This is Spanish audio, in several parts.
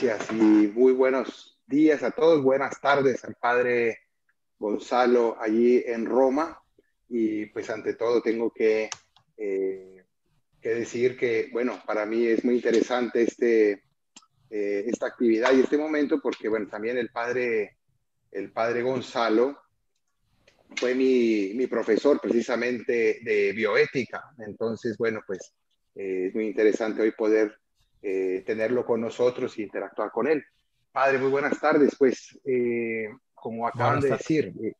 Gracias y muy buenos días a todos. Buenas tardes al padre Gonzalo allí en Roma. Y pues ante todo tengo que decir que, bueno, para mí es muy interesante esta actividad y este momento porque, bueno, también el padre Gonzalo fue mi profesor precisamente de bioética. Entonces, bueno, pues es muy interesante hoy poder tenerlo con nosotros e interactuar con él. Padre, muy buenas tardes. Pues, como acaban Buenas de tardes. decir,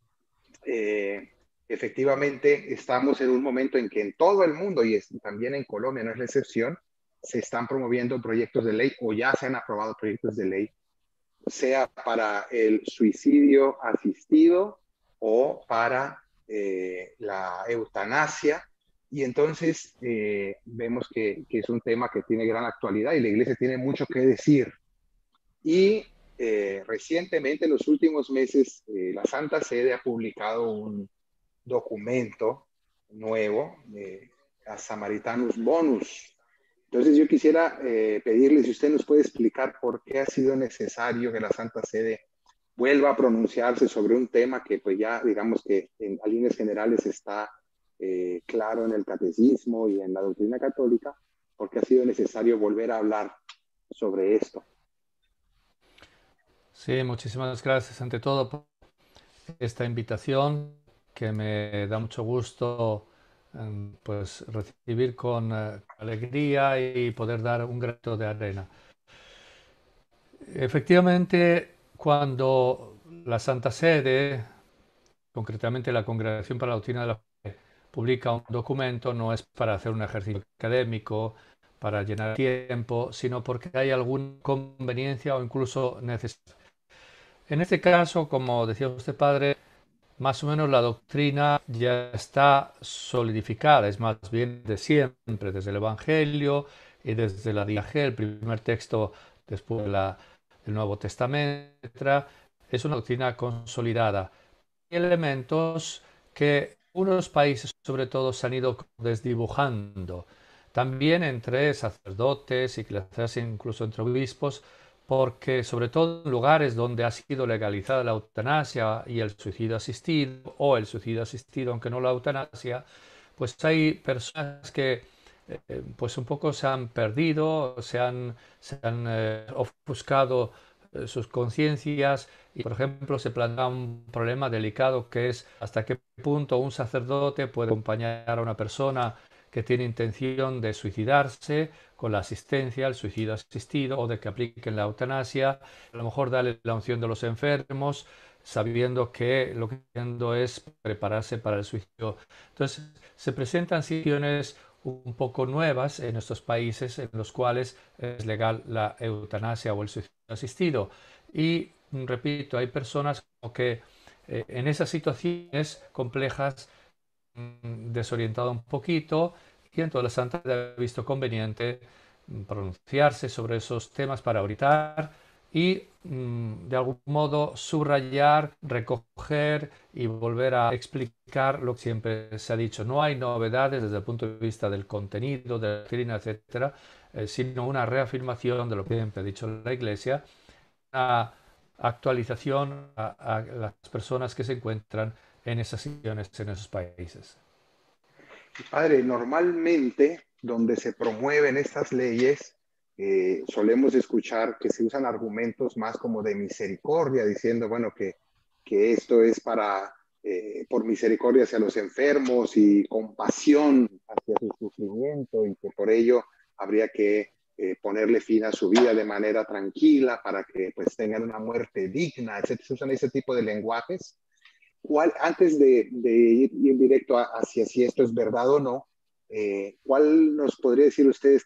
eh, efectivamente estamos en un momento en que en todo el mundo, y también en Colombia no es la excepción, se están promoviendo proyectos de ley o ya se han aprobado proyectos de ley, sea para el suicidio asistido o para la eutanasia. Y entonces vemos que es un tema que tiene gran actualidad y la iglesia tiene mucho que decir. Y recientemente, en los últimos meses, la Santa Sede ha publicado un documento nuevo, a Samaritanus Bonus. Entonces yo quisiera pedirle si usted nos puede explicar por qué ha sido necesario que la Santa Sede vuelva a pronunciarse sobre un tema que pues ya digamos que en líneas generales está claro en el catecismo y en la doctrina católica, porque ha sido necesario volver a hablar sobre esto. Sí, muchísimas gracias ante todo por esta invitación que me da mucho gusto pues recibir con alegría y poder dar un granito de arena. Efectivamente, cuando la Santa Sede, concretamente la Congregación para la Doctrina de la Fe, publica un documento, no es para hacer un ejercicio académico, para llenar tiempo, sino porque hay alguna conveniencia o incluso necesidad. En este caso, como decía usted, padre, más o menos la doctrina ya está solidificada, es más bien de siempre, desde el Evangelio y desde la Diaje, el primer texto después del Nuevo Testamento, etcétera. Es una doctrina consolidada. Hay elementos que unos países, sobre todo, se han ido desdibujando, también entre sacerdotes y quizás incluso entre obispos, porque sobre todo en lugares donde ha sido legalizada la eutanasia y el suicidio asistido, o el suicidio asistido aunque no la eutanasia, pues hay personas que pues un poco se han perdido, se han ofuscado sus conciencias y, por ejemplo, se plantea un problema delicado que es hasta qué punto un sacerdote puede acompañar a una persona que tiene intención de suicidarse con la asistencia, el suicidio asistido o de que apliquen la eutanasia, a lo mejor darle la unción de los enfermos, sabiendo que lo que haciendo es prepararse para el suicidio. Entonces, se presentan situaciones un poco nuevas en estos países en los cuales es legal la eutanasia o el suicidio asistido. Y repito, hay personas como que en esas situaciones complejas desorientado un poquito y entonces la Santa ha visto conveniente pronunciarse sobre esos temas para orientar y de algún modo subrayar, recoger y volver a explicar lo que siempre se ha dicho. No hay novedades desde el punto de vista del contenido, de la doctrina, etcétera, sino una reafirmación de lo que siempre ha dicho la Iglesia, una actualización a las personas que se encuentran en esas situaciones, en esos países. Padre, normalmente donde se promueven estas leyes, solemos escuchar que se usan argumentos más como de misericordia, diciendo, bueno, que esto es por misericordia hacia los enfermos y compasión hacia su sufrimiento y que por ello habría que ponerle fin a su vida de manera tranquila para que pues tengan una muerte digna, etcétera. Se usan ese tipo de lenguajes. Antes de ir directo hacia si esto es verdad o no, ¿cuál nos podría decir usted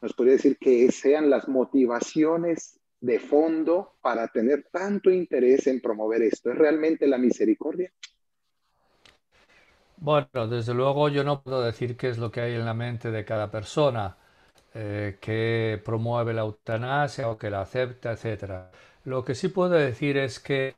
nos podría decir que sean las motivaciones de fondo para tener tanto interés en promover esto? ¿Es realmente la misericordia? Bueno, desde luego yo no puedo decir qué es lo que hay en la mente de cada persona que promueve la eutanasia o que la acepta, etcétera. Lo que sí puedo decir es que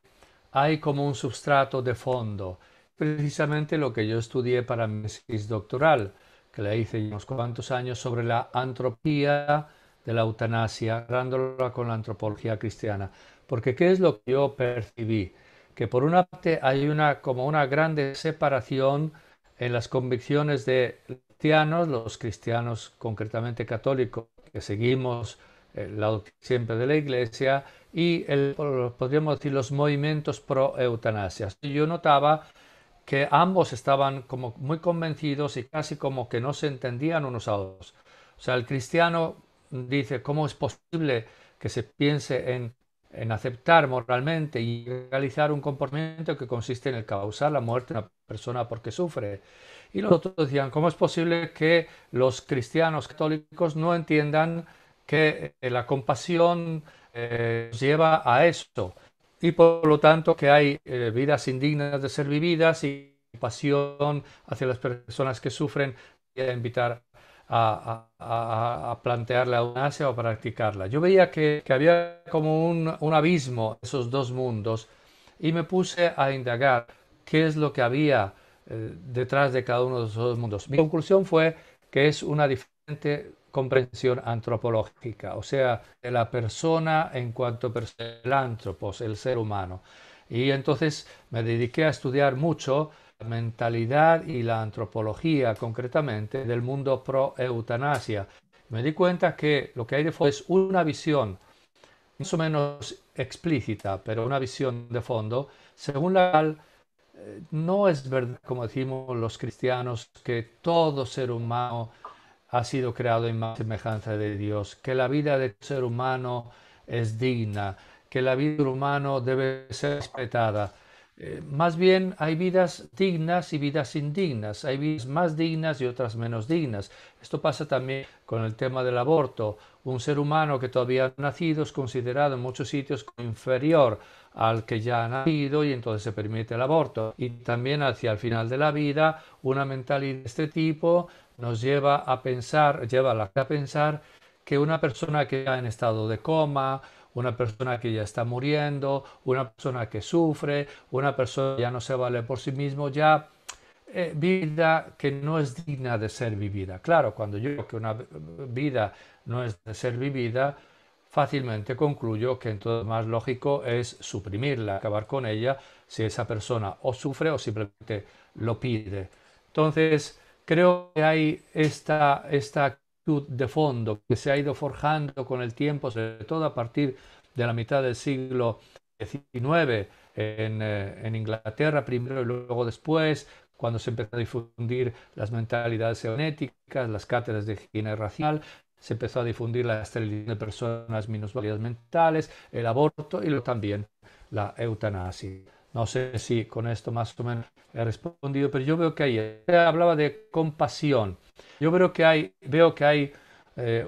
hay como un substrato de fondo, precisamente lo que yo estudié para mi tesis doctoral, que la hice unos cuantos años sobre la antropía de la eutanasia, comparándola con la antropología cristiana. Porque ¿qué es lo que yo percibí? Que por una parte hay como una grande separación en las convicciones de los cristianos concretamente católicos, que seguimos la doctrina siempre de la Iglesia, y podríamos decir los movimientos pro eutanasia. Yo notaba que ambos estaban como muy convencidos y casi como que no se entendían unos a otros. O sea, el cristiano dice, ¿cómo es posible que se piense en aceptar moralmente y legalizar un comportamiento que consiste en el causar la muerte de una persona porque sufre? Y los otros decían, ¿cómo es posible que los cristianos católicos no entiendan que la compasión nos lleva a esto? Y por lo tanto que hay vidas indignas de ser vividas y compasión hacia las personas que sufren y a invitar a plantear la eutanasia o practicarla. Yo veía que había como un abismo en esos dos mundos y me puse a indagar qué es lo que había detrás de cada uno de esos dos mundos. Mi conclusión fue que es una diferente comprensión antropológica, o sea, de la persona en cuanto el antropos, el ser humano. Y entonces me dediqué a estudiar mucho la mentalidad y la antropología concretamente del mundo pro eutanasia. Me di cuenta que lo que hay de fondo es una visión más o menos explícita, pero una visión de fondo, según la cual no es verdad, como decimos los cristianos, que todo ser humano ha sido creado en más semejanza de Dios, que la vida del ser humano es digna, que la vida del humano debe ser respetada. Más bien hay vidas dignas y vidas indignas, hay vidas más dignas y otras menos dignas. Esto pasa también con el tema del aborto. Un ser humano que todavía ha nacido es considerado en muchos sitios como inferior al que ya ha nacido y entonces se permite el aborto. Y también hacia el final de la vida, una mentalidad de este tipo nos lleva a pensar, que una persona que está en estado de coma, una persona que ya está muriendo, una persona que sufre, una persona que ya no se vale por sí mismo, ya vida que no es digna de ser vivida. Claro, cuando yo digo que una vida no es de ser vivida, fácilmente concluyo que entonces más lógico es suprimirla, acabar con ella, si esa persona o sufre o simplemente lo pide. Entonces, creo que hay esta actitud de fondo que se ha ido forjando con el tiempo, sobre todo a partir de la mitad del siglo XIX en Inglaterra primero y luego después, cuando se empezó a difundir las mentalidades genéticas, las cátedras de higiene racial, se empezó a difundir la esterilización de personas minusválidas mentales, el aborto y luego también la eutanasia. No sé si con esto más o menos he respondido, pero yo veo que ahí hablaba de compasión. Yo veo que hay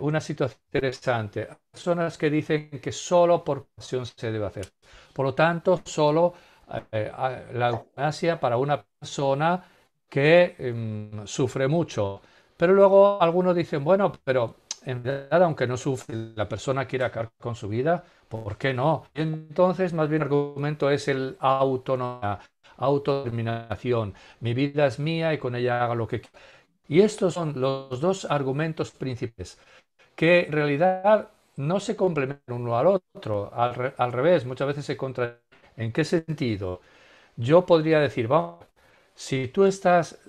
una situación interesante. Personas que dicen que solo por pasión se debe hacer. Por lo tanto, solo la eutanasia para una persona que sufre mucho. Pero luego algunos dicen, bueno, pero en realidad, aunque no sufre, la persona quiere acabar con su vida, ¿por qué no? Y entonces, más bien el argumento es el autonomía, autodeterminación. Mi vida es mía y con ella haga lo que quiera. Y estos son los dos argumentos principales, que en realidad no se complementan uno al otro, al revés, muchas veces se contradicen. ¿En qué sentido? Yo podría decir, vamos, si tú estás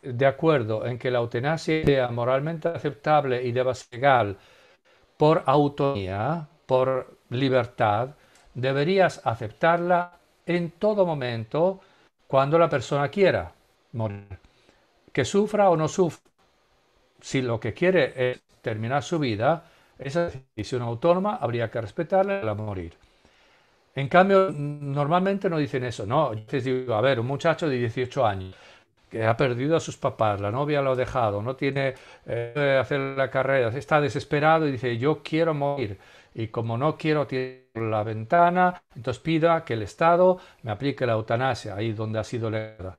de acuerdo en que la eutanasia sea moralmente aceptable y deba ser legal por autonomía, por libertad, deberías aceptarla en todo momento cuando la persona quiera morir. Que sufra o no sufra, si lo que quiere es terminar su vida, esa decisión autónoma habría que respetarla al morir. En cambio, normalmente no dicen eso, no. Yo digo, a ver, un muchacho de 18 años que ha perdido a sus papás, la novia lo ha dejado, no tiene hacer la carrera, está desesperado y dice, yo quiero morir. Y como no quiero tirar la ventana, entonces pida que el Estado me aplique la eutanasia, ahí donde ha sido legal.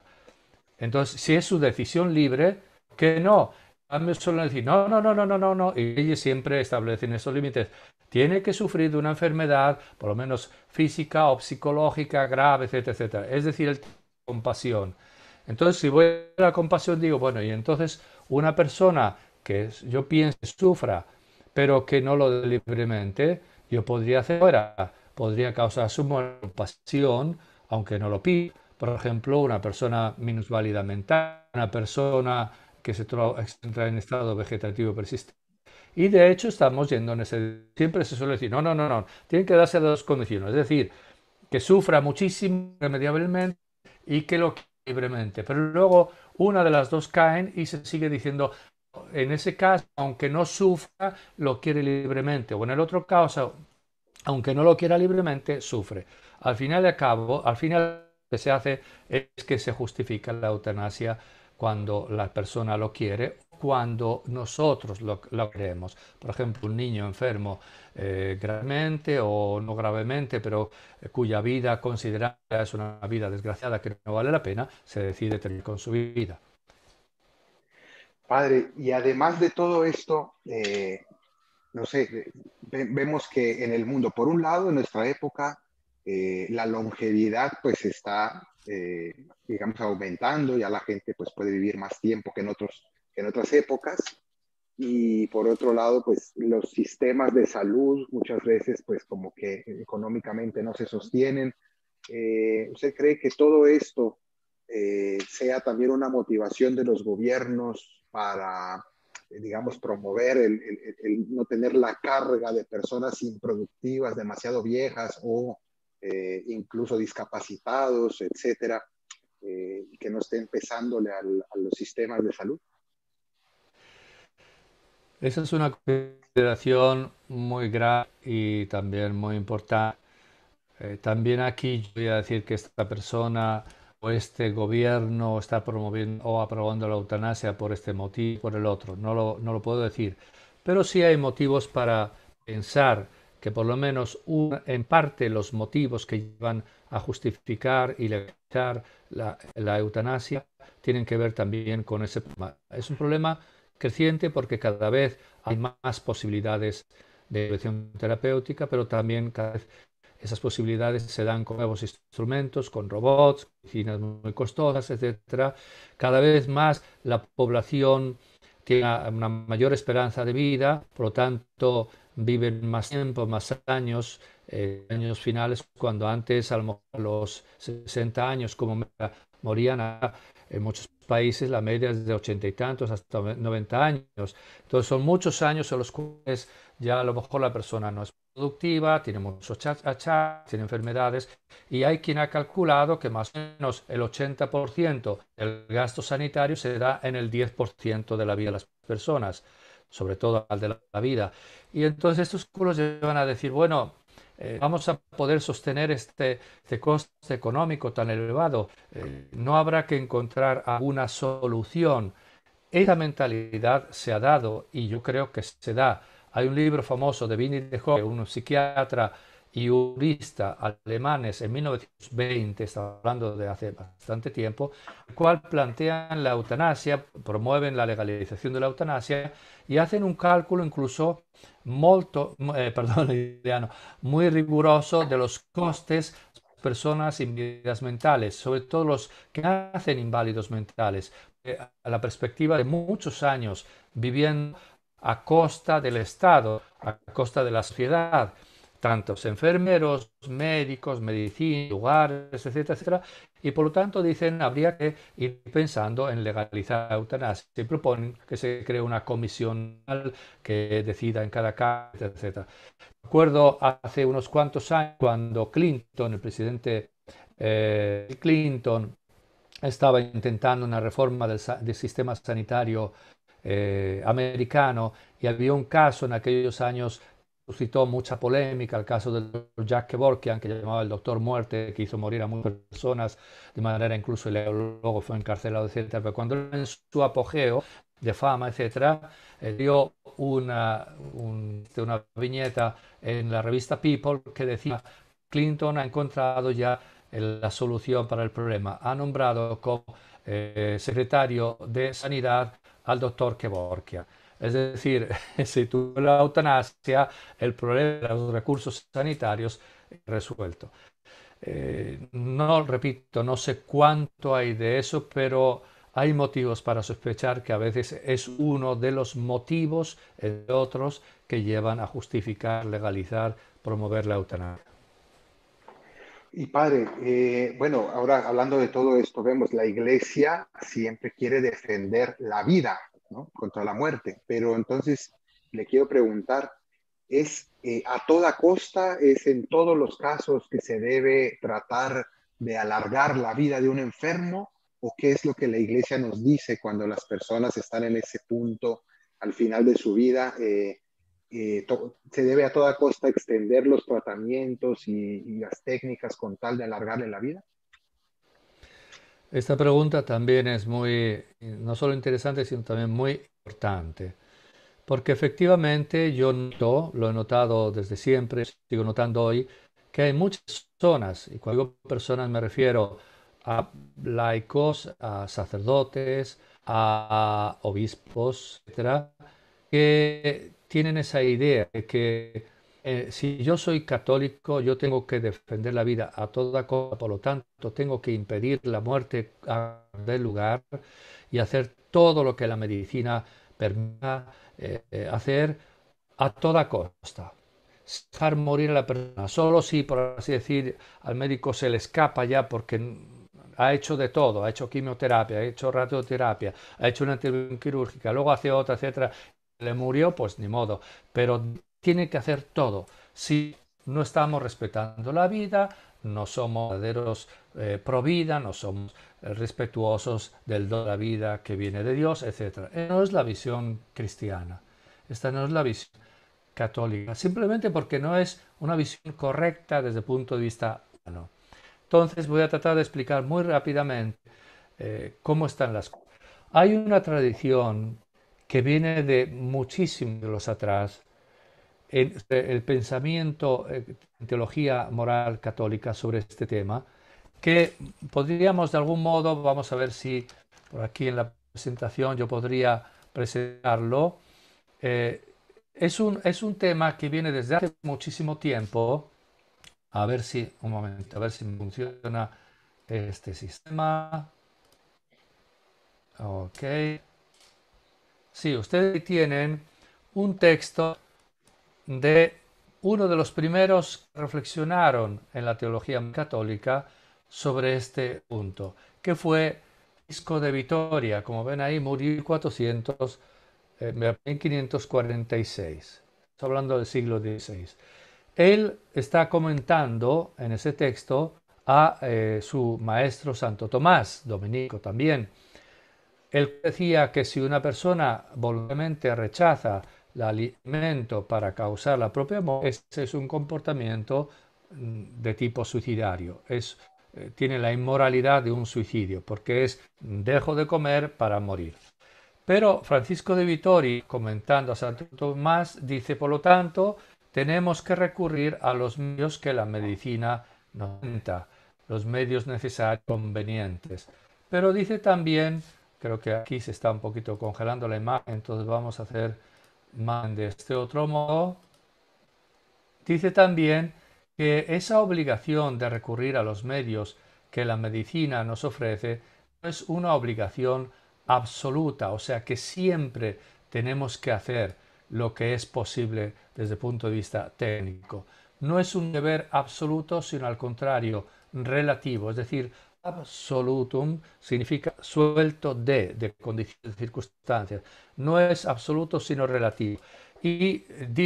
Entonces, si es su decisión libre, que no. A mí suelen decir, no, no, no, no, no, no, no. Y ellos siempre establecen esos límites. Tiene que sufrir de una enfermedad, por lo menos física o psicológica grave, etcétera, etcétera. Es decir, el compasión. Entonces, si voy a la compasión, digo, bueno, y entonces una persona que yo pienso sufra, pero que no lo dé libremente, yo podría hacer fuera, podría causar su pasión, aunque no lo pida. Por ejemplo, una persona minusválida mental, una persona que se entra en estado vegetativo persistente. Y de hecho estamos yendo en ese... Siempre se suele decir, no, no, no, no, tienen que darse dos condiciones, es decir, que sufra muchísimo irremediablemente y que lo quiera libremente. Pero luego una de las dos caen y se sigue diciendo, en ese caso, aunque no sufra, lo quiere libremente. O en el otro caso, aunque no lo quiera libremente, sufre. Al final de cabo, al final lo que se hace es que se justifica la eutanasia cuando la persona lo quiere, cuando nosotros lo queremos. Por ejemplo, un niño enfermo gravemente o no gravemente, pero cuya vida considerada es una vida desgraciada que no vale la pena, se decide terminar con su vida. Padre, y además de todo esto, no sé, vemos que en el mundo, por un lado, en nuestra época, la longevidad pues está, digamos, aumentando, ya la gente pues puede vivir más tiempo que en otras épocas, y por otro lado, pues los sistemas de salud muchas veces pues como que económicamente no se sostienen. ¿Usted cree que todo esto sea también una motivación de los gobiernos para, digamos, promover el no tener la carga de personas improductivas, demasiado viejas o incluso discapacitados, etcétera, que no estén pesándole a los sistemas de salud? Esa es una consideración muy grave y también muy importante. También aquí yo voy a decir que esta persona o este gobierno está promoviendo o aprobando la eutanasia por este motivo, por el otro. No lo puedo decir. Pero sí hay motivos para pensar que por lo menos en parte los motivos que llevan a justificar y legalizar la eutanasia tienen que ver también con ese problema. Es un problema creciente porque cada vez hay más posibilidades de elección terapéutica, pero también cada vez esas posibilidades se dan con nuevos instrumentos, con robots, medicinas muy costosas, etcétera. Cada vez más la población tiene una mayor esperanza de vida, por lo tanto viven más tiempo, más años, años finales, cuando antes a lo mejor a los 60 años como media, morían en muchos países la media es de 80 y tantos hasta 90 años. Entonces son muchos años en los cuales ya a lo mejor la persona no es productiva, tiene muchos achaques, tiene enfermedades y hay quien ha calculado que más o menos el 80% del gasto sanitario se da en el 10% de la vida de las personas, sobre todo al de la vida. Y entonces estos cálculos llevan a decir, bueno, vamos a poder sostener este coste económico tan elevado, no habrá que encontrar alguna solución. Esa mentalidad se ha dado y yo creo que se da. Hay un libro famoso de Winnie de Hoek, un psiquiatra y jurista alemanes en 1920, está hablando de hace bastante tiempo, el cual plantean la eutanasia, promueven la legalización de la eutanasia y hacen un cálculo incluso perdón, italiano, muy riguroso de los costes personas inválidas mentales, sobre todo los que nacen inválidos mentales, a la perspectiva de muchos años viviendo a costa del Estado, a costa de la sociedad, tantos enfermeros, médicos, medicina, lugares, etcétera, etcétera, y por lo tanto dicen habría que ir pensando en legalizar la eutanasia. Se proponen que se cree una comisión que decida en cada caso, etcétera. Recuerdo hace unos cuantos años cuando Clinton, el presidente Clinton, estaba intentando una reforma del sistema sanitario americano y había un caso en aquellos años suscitó mucha polémica, el caso del Dr. Jack Kevorkian, que llamaba el Doctor Muerte, que hizo morir a muchas personas de manera incluso ilegal, luego fue encarcelado, etcétera. Pero cuando en su apogeo de fama, etcétera, dio una viñeta en la revista People que decía Clinton ha encontrado ya la solución para el problema. Ha nombrado como secretario de Sanidad al doctor Kevorkian. Es decir, si tuvo la eutanasia, el problema de los recursos sanitarios es resuelto. No, repito, no sé cuánto hay de eso, pero hay motivos para sospechar que a veces es uno de los motivos, entre otros, que llevan a justificar, legalizar, promover la eutanasia. Y padre, bueno, ahora hablando de todo esto, vemos la iglesia siempre quiere defender la vida, ¿no? Contra la muerte, pero entonces le quiero preguntar, ¿es a toda costa, es en todos los casos que se debe tratar de alargar la vida de un enfermo? ¿O qué es lo que la iglesia nos dice cuando las personas están en ese punto al final de su vida? Se debe a toda costa extender los tratamientos y las técnicas con tal de alargarle la vida. Esta pregunta también es muy, no solo interesante, sino también muy importante, porque efectivamente yo noto, lo he notado desde siempre, sigo notando hoy, que hay muchas personas, y cuando digo personas me refiero a laicos, a sacerdotes, a obispos, etcétera, que tienen esa idea de que si yo soy católico, yo tengo que defender la vida a toda costa, por lo tanto, tengo que impedir la muerte del lugar y hacer todo lo que la medicina permita hacer a toda costa. Dejar morir a la persona, solo si, por así decir, al médico se le escapa ya porque ha hecho de todo, ha hecho quimioterapia, ha hecho radioterapia, ha hecho una intervención quirúrgica, luego hace otra, etcétera, le murió, pues ni modo, pero tiene que hacer todo. Si no estamos respetando la vida, no somos verdaderos pro vida, no somos respetuosos del don de la vida que viene de Dios, etc. No es la visión cristiana, esta no es la visión católica, simplemente porque no es una visión correcta desde el punto de vista humano. Entonces voy a tratar de explicar muy rápidamente cómo están las cosas. Hay una tradición que viene de muchísimos atrás, en el pensamiento, teología moral católica sobre este tema, que podríamos de algún modo, vamos a ver si por aquí en la presentación yo podría presentarlo, eh, es un tema que viene desde hace muchísimo tiempo, a ver si, un momento, a ver si funciona este sistema, ok, sí, ustedes tienen un texto de uno de los primeros que reflexionaron en la teología católica sobre este punto, que fue Francisco de Vitoria. Como ven ahí, murió en 546. Estamos hablando del siglo XVI. Él está comentando en ese texto a su maestro Santo Tomás, dominico también. Él decía que si una persona voluntariamente rechaza el alimento para causar la propia muerte, ese es un comportamiento de tipo suicidario. Tiene la inmoralidad de un suicidio, porque es dejo de comer para morir. Pero Francisco de Vitoria, comentando a Santo Tomás, dice, por lo tanto, tenemos que recurrir a los medios que la medicina nos da, los medios necesarios, convenientes. Pero dice también, creo que aquí se está un poquito congelando la imagen, entonces vamos a hacer más de este otro modo. Dice también que esa obligación de recurrir a los medios que la medicina nos ofrece no es una obligación absoluta, o sea que siempre tenemos que hacer lo que es posible desde el punto de vista técnico. No es un deber absoluto, sino al contrario, relativo, es decir, absolutum significa suelto de condiciones, de circunstancias. No es absoluto, sino relativo. Y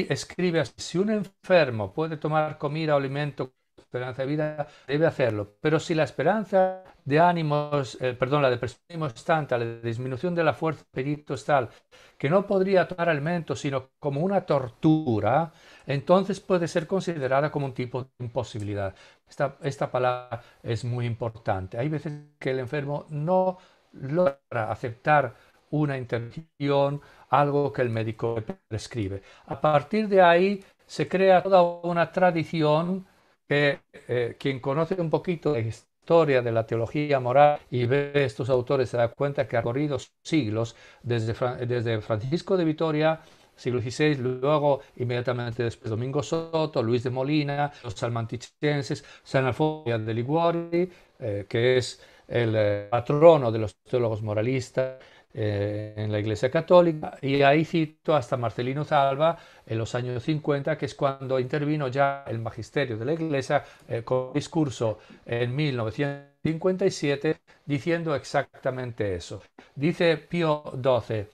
escribe así, si un enfermo puede tomar comida o alimento con esperanza de vida, debe hacerlo. Pero si la esperanza de ánimos, perdón, la depresión de ánimos es tanta, la disminución de la fuerza del apetito es tal, que no podría tomar alimento sino como una tortura, entonces puede ser considerada como un tipo de imposibilidad. Esta palabra es muy importante. Hay veces que el enfermo no logra aceptar una intervención, algo que el médico prescribe. A partir de ahí se crea toda una tradición que quien conoce un poquito de historia de la teología moral y ve estos autores se da cuenta que ha corrido siglos desde Francisco de Vitoria, siglo XVI, luego inmediatamente después Domingo Soto, Luis de Molina, los salmantichenses, San Alfonso de Liguori, que es el patrono de los teólogos moralistas en la Iglesia Católica, y ahí cito hasta Marcelino Zalba en los años 50, que es cuando intervino ya el magisterio de la Iglesia con un discurso en 1957 diciendo exactamente eso. Dice Pío XII,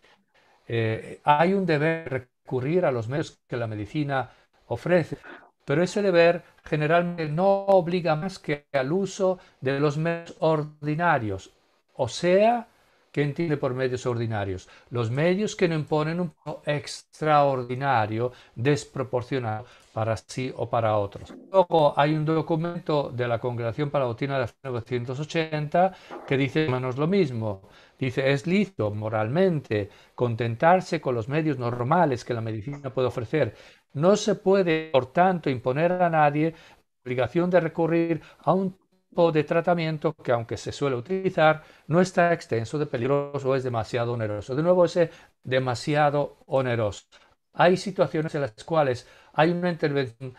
hay un deber recurrir a los medios que la medicina ofrece, pero ese deber generalmente no obliga más que al uso de los medios ordinarios, o sea, ¿qué entiende por medios ordinarios? Los medios que no imponen un pago extraordinario, desproporcionado para sí o para otros. Luego hay un documento de la Congregación para la Doctrina de la Fe 1980 que dice más o menos lo mismo. Dice, es lícito moralmente contentarse con los medios normales que la medicina puede ofrecer. No se puede, por tanto, imponer a nadie la obligación de recurrir a un tipo de tratamiento que, aunque se suele utilizar, no está extenso de peligros o es demasiado oneroso. De nuevo, ese demasiado oneroso. Hay situaciones en las cuales hay una intervención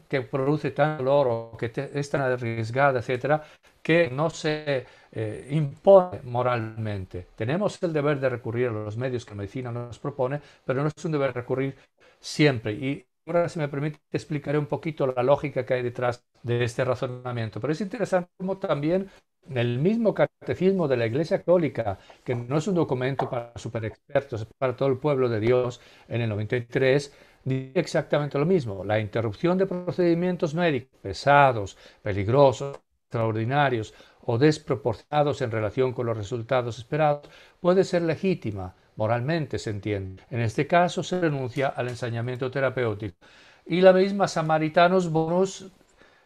que produce tan dolor o que es tan arriesgada, etcétera, que no se impone moralmente. Tenemos el deber de recurrir a los medios que la medicina nos propone, pero no es un deber recurrir siempre. Y ahora, si me permite, explicaré un poquito la lógica que hay detrás de este razonamiento. Pero es interesante como también el mismo catecismo de la Iglesia Católica, que no es un documento para superexpertos, es para todo el pueblo de Dios, en el 93, dice exactamente lo mismo. La interrupción de procedimientos médicos pesados, peligrosos, extraordinarios o desproporcionados en relación con los resultados esperados puede ser legítima, moralmente se entiende. En este caso se renuncia al ensañamiento terapéutico. Y la misma Samaritanos Bonus,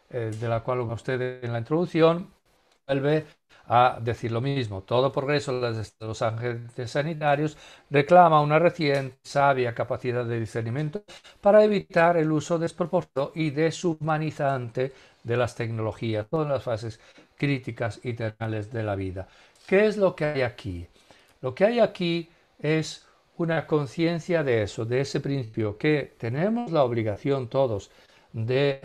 de la cual usted en la introducción, vuelve a decir lo mismo. Todo progreso de los agentes sanitarios reclama una reciente sabia capacidad de discernimiento para evitar el uso desproporcionado y deshumanizante de las tecnologías, todas las fases críticas y terminales de la vida. ¿Qué es lo que hay aquí? Lo que hay aquí es una conciencia de eso, de ese principio, que tenemos la obligación todos de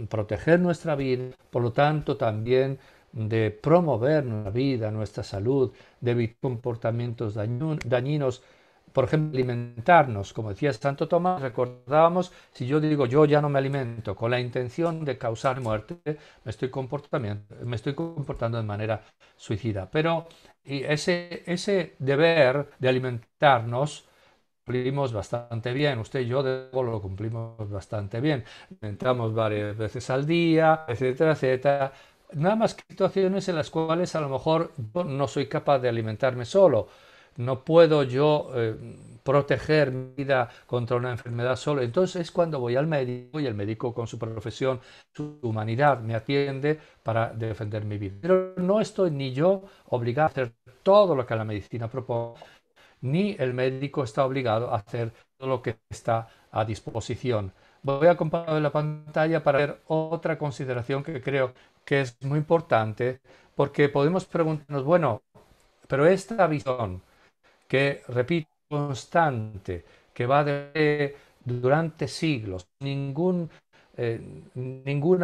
proteger nuestra vida, por lo tanto también de promover nuestra vida, nuestra salud, de evitar comportamientos dañinos, por ejemplo, alimentarnos. Como decía Santo Tomás, recordábamos, si yo digo yo ya no me alimento con la intención de causar muerte, me estoy comportando de manera suicida. Pero y ese deber de alimentarnos cumplimos bastante bien. Usted y yo lo cumplimos bastante bien. Entramos varias veces al día, etcétera, etcétera. Nada más que situaciones en las cuales a lo mejor yo no soy capaz de alimentarme solo. No puedo yo proteger mi vida contra una enfermedad solo. Entonces es cuando voy al médico y el médico con su profesión, su humanidad me atiende para defender mi vida. Pero no estoy ni yo obligado a hacer todo lo que la medicina propone, ni el médico está obligado a hacer todo lo que está a disposición. Voy a compartir la pantalla para ver otra consideración que creo que es muy importante, porque podemos preguntarnos, bueno, pero esta visión que, repito, constante, que va durante siglos, ninguna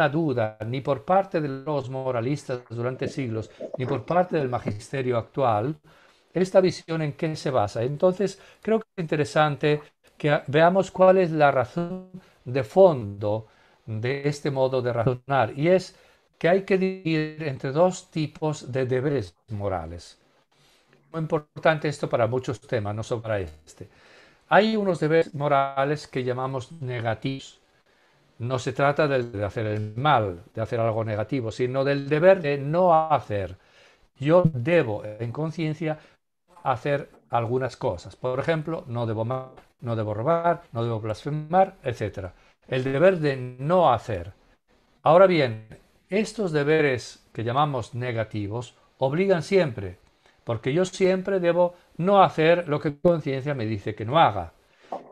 duda, ni por parte de los moralistas durante siglos, ni por parte del magisterio actual, esta visión en qué se basa. Entonces, creo que es interesante que veamos cuál es la razón de fondo de este modo de razonar, y es que hay que dividir entre dos tipos de deberes morales. Muy importante esto para muchos temas, no solo para este. Hay unos deberes morales que llamamos negativos. No se trata de hacer el mal, de hacer algo negativo, sino del deber de no hacer. Yo debo, en conciencia, hacer algunas cosas. Por ejemplo, no debo matar, no debo robar, no debo blasfemar, etc. El deber de no hacer. Ahora bien, estos deberes que llamamos negativos obligan siempre, porque yo siempre debo no hacer lo que mi conciencia me dice que no haga.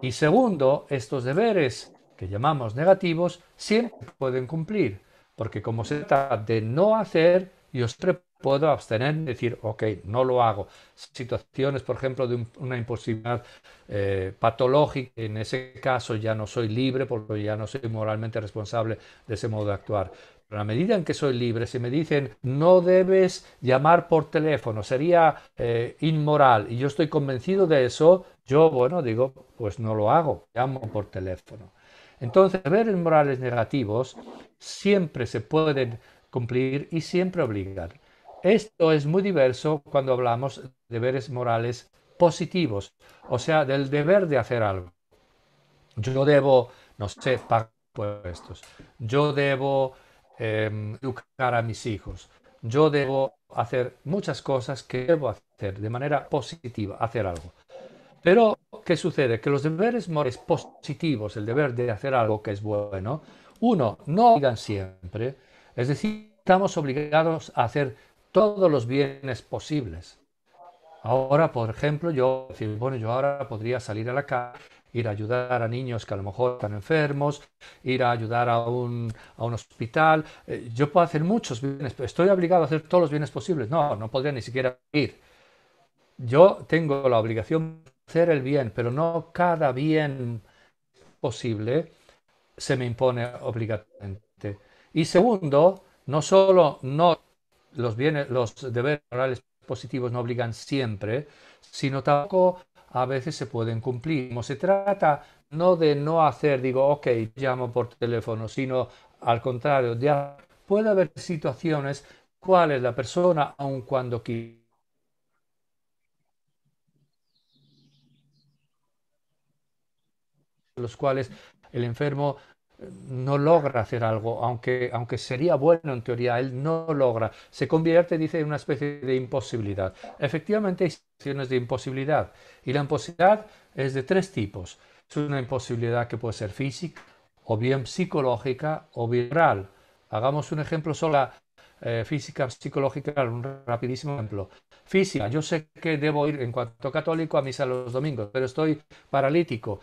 Y segundo, estos deberes que llamamos negativos siempre pueden cumplir, porque como se trata de no hacer, yo siempre puedo abstener y decir, ok, no lo hago. Situaciones, por ejemplo, de una imposibilidad patológica, en ese caso ya no soy libre porque ya no soy moralmente responsable de ese modo de actuar. Pero a medida en que soy libre, si me dicen no debes llamar por teléfono, sería inmoral, y yo estoy convencido de eso, yo, bueno, digo, pues no lo hago, llamo por teléfono. Entonces, deberes morales negativos siempre se pueden cumplir y siempre obligar. Esto es muy diverso cuando hablamos de deberes morales positivos, o sea, del deber de hacer algo. Yo debo, no sé, pagar impuestos. Yo debo educar a mis hijos. Yo debo hacer muchas cosas que debo hacer de manera positiva, hacer algo. Pero, ¿qué sucede? Que los deberes morales positivos, el deber de hacer algo que es bueno, uno, no obligan siempre. Es decir, estamos obligados a hacer todos los bienes posibles. Ahora, por ejemplo, yo, bueno, yo ahora podría salir a la calle, ir a ayudar a niños que a lo mejor están enfermos, ir a ayudar a un hospital. Yo puedo hacer muchos bienes, pero ¿estoy obligado a hacer todos los bienes posibles? No, no podría ni siquiera ir. Yo tengo la obligación de hacer el bien, pero no cada bien posible se me impone obligatoriamente. Y segundo, no solo no los bienes, los deberes morales positivos no obligan siempre, sino tampoco a veces se pueden cumplir. Como se trata no de no hacer, digo, ok, llamo por teléfono, sino al contrario, puede haber situaciones cuales la persona, aun cuando quiera, los cuales el enfermo no logra hacer algo, aunque sería bueno en teoría, él no logra, se convierte, dice, en una especie de imposibilidad. Efectivamente hay situaciones de imposibilidad y la imposibilidad es de tres tipos. Es una imposibilidad que puede ser física, o bien psicológica, o bien moral. Hagamos un ejemplo solo física, psicológica, un rapidísimo ejemplo. Física, yo sé que debo ir en cuanto católico a misa los domingos, pero estoy paralítico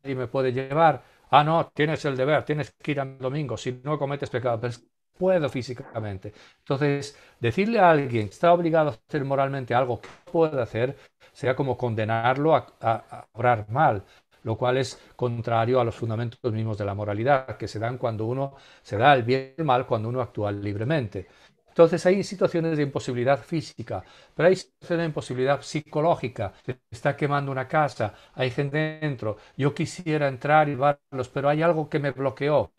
y me puede llevar. Ah, no, tienes el deber, tienes que ir al domingo, si no cometes pecado, pero puedo físicamente. Entonces, decirle a alguien que está obligado a hacer moralmente algo que puede hacer, sea como condenarlo a obrar mal, lo cual es contrario a los fundamentos mismos de la moralidad, que se dan cuando uno se da el bien y el mal cuando uno actúa libremente. Entonces hay situaciones de imposibilidad física, pero hay situaciones de imposibilidad psicológica. Se está quemando una casa, hay gente dentro, yo quisiera entrar y verlos, pero hay algo que me bloqueó.